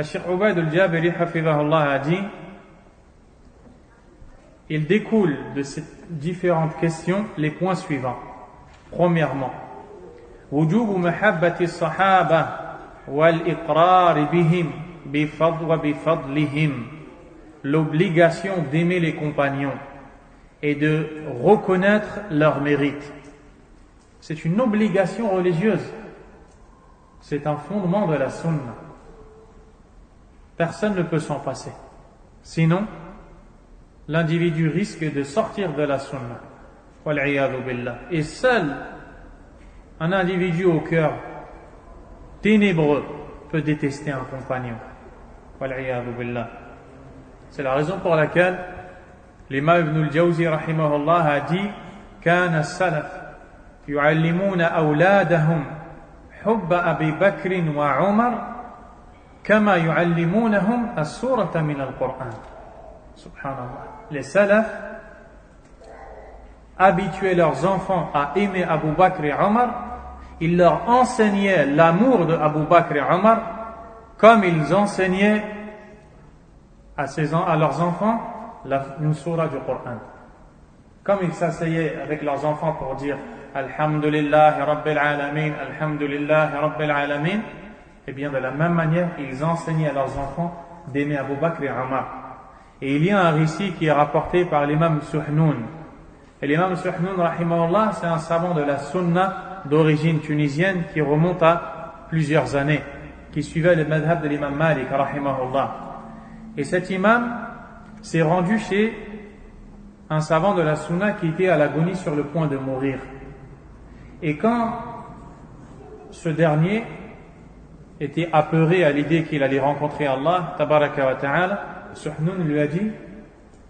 Cheikh Ubayd al-Jabiri hafidhahullah a dit: il découle de ces différentes questions les points suivants. Premièrement, wujubu mahabbati as-sahaba wal-iqrar bihim bifadlihim, l'obligation d'aimer les compagnons et de reconnaître leur mérite. C'est une obligation religieuse. C'est un fondement de la sunna. Personne ne peut s'en passer. Sinon, l'individu risque de sortir de la sunna. Wal'iyadu billah. Et seul un individu au cœur ténébreux peut détester un compagnon. Wal'iyadu billah. C'est la raison pour laquelle l'imam Ibn al-Jawzi rahimahullah a dit: كان السلف يعلمون أولادهم حب أبي بكر وعمر كما يعلمونهم السورة من القرآن. Subhanallah. Les salafs habituaient leurs enfants à aimer Abu Bakr et Omar. Ils leur enseignaient l'amour de Abu Bakr et Omar comme ils enseignaient à leurs enfants une sourate du Coran. Comme ils s'asseyaient avec leurs enfants pour dire Alhamdulillah Rabbil Alamin, Alhamdulillah Rabbil Alamin, et bien de la même manière, ils enseignaient à leurs enfants d'aimer Abu Bakr et Omar. Et il y a un récit qui est rapporté par l'imam Suhnoun. Et l'imam Suhnoun, rahimahullah, c'est un savant de la sunna d'origine tunisienne qui remonte à plusieurs années, qui suivait le madhab de l'imam Malik, rahimahullah. Et cet imam s'est rendu chez un savant de la sunna qui était à l'agonie sur le point de mourir. Et quand ce dernier était apeuré à l'idée qu'il allait rencontrer Allah, tabaraka wa ta'ala, Suhnoun lui a dit: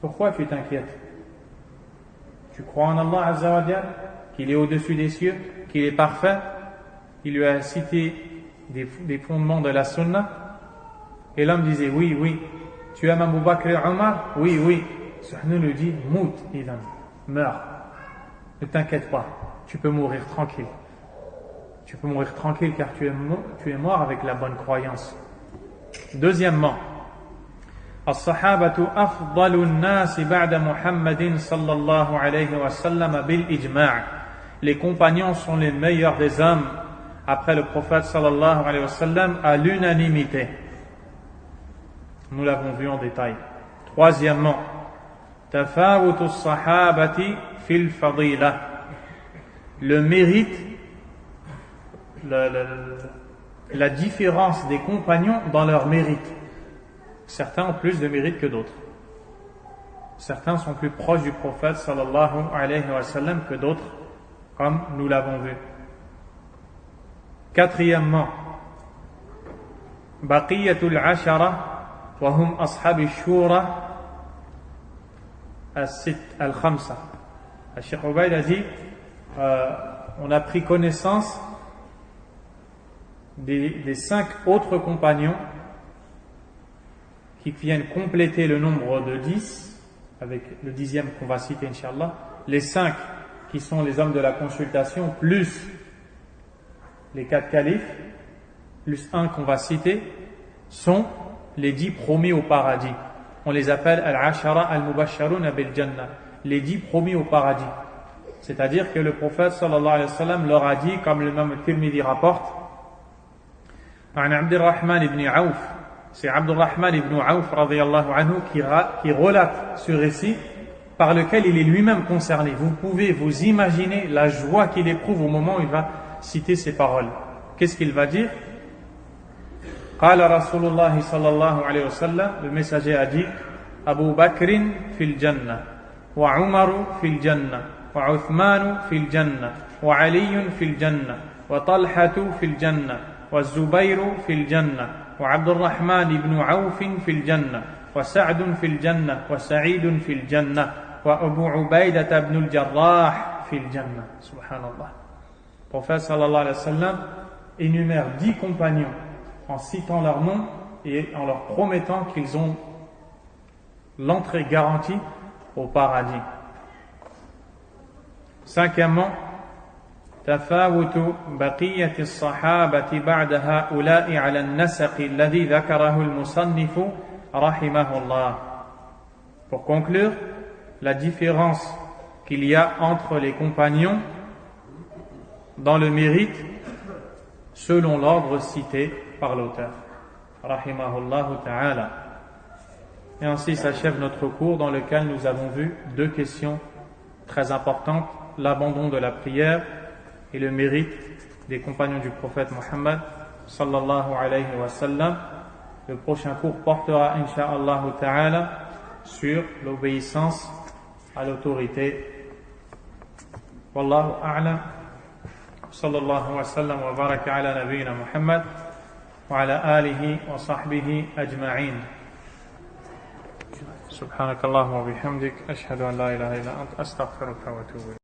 pourquoi tu t'inquiètes? Tu crois en Allah Azza wa Jal, qu'il est au-dessus des cieux, qu'il est parfait? Il lui a cité des fondements de la sunna. Et l'homme disait: oui, oui. Tu aimes Abu Bakr et Omar? Oui, oui. Suhnoun lui dit: mout, idan, meurs. Ne t'inquiète pas, tu peux mourir tranquille. Tu peux mourir tranquille car tu es mort avec la bonne croyance. Deuxièmement, الصحابة أفضل الناس بعد محمد صلى الله عليه وسلم بالإجماع. Les compagnons sont les meilleurs des hommes après le prophète sallallahu alayhi wa sallam à l'unanimité. Nous l'avons vu en détail. Troisièmement, تفاوت الصحابة في الفضيلة. Le mérite, la différence des compagnons dans leur mérite. Certains ont plus de mérite que d'autres. Certains sont plus proches du prophète sallallahu alayhi wa sallam que d'autres, comme nous l'avons vu. Quatrièmement, baqiyatul ashara wa hum ashab ash-shura al-khamsa. Cheikh Ubayd a dit, on a pris connaissance des 5 autres compagnons qui viennent compléter le nombre de 10, avec le 10e qu'on va citer, Inch'Allah. Les 5 qui sont les hommes de la consultation, plus les 4 califes, plus un qu'on va citer, sont les 10 promis au paradis. On les appelle Al-Ashara Al-Mubashsharun bil Jannah, les 10 promis au paradis. C'est-à-dire que le prophète sallallahu alayhi wa sallam leur a dit, comme l'imam Tirmidhi rapporte, An Abdurrahman ibn Auf, c'est Abdurrahman ibn Auf radiyallahu anhu qui relate ce récit par lequel il est lui-même concerné. Vous pouvez vous imaginer la joie qu'il éprouve au moment où il va citer ces paroles. Qu'est-ce qu'il va dire? Qala Rasulullah sallallahu alayhi wa sallam, le messager a dit: Abu Bakrin fil Jannah, wa Umaru fil Jannah, wa Uthmanu fil Jannah, wa Aliyun fil Jannah, wa Talhatu fil Jannah, wa Zubayru fil Jannah, وعبد الرحمن بن عوف في الجنة وسعد في الجنة وسعيد في الجنة وأبو عبيدة بن الجراح في الجنة. Subhanallah. Le prophète sallallahu alayhi wa sallam énumère 10 compagnons en citant leur nom et en leur promettant qu'ils ont l'entrée garantie au paradis. Cinquièmement, تفاوت بقية الصحابة بعد هؤلاء على النسق الذي ذكره المصنف رحمه الله. Pour conclure, la différence qu'il y a entre les compagnons dans le mérite selon l'ordre cité par l'auteur rahimahullahu ta'ala. Et ainsi s'achève notre cours dans lequel nous avons vu deux questions très importantes, l'abandon de la prière et le mérite des compagnons du prophète Mohammed sallallahu alayhi wa sallam. Le prochain cours portera insha'Allah ta'ala sur l'obéissance à l'autorité. Wallahu a'lam. Sallallahu wa sallam wa baraka ala nabiyyina Muhammad wa ala alihi wa sahbihi ajma'in. Subhanakallahumma wa bihamdik ashhadu an la ilaha illa anta astaghfiruka wa atubu ilayk.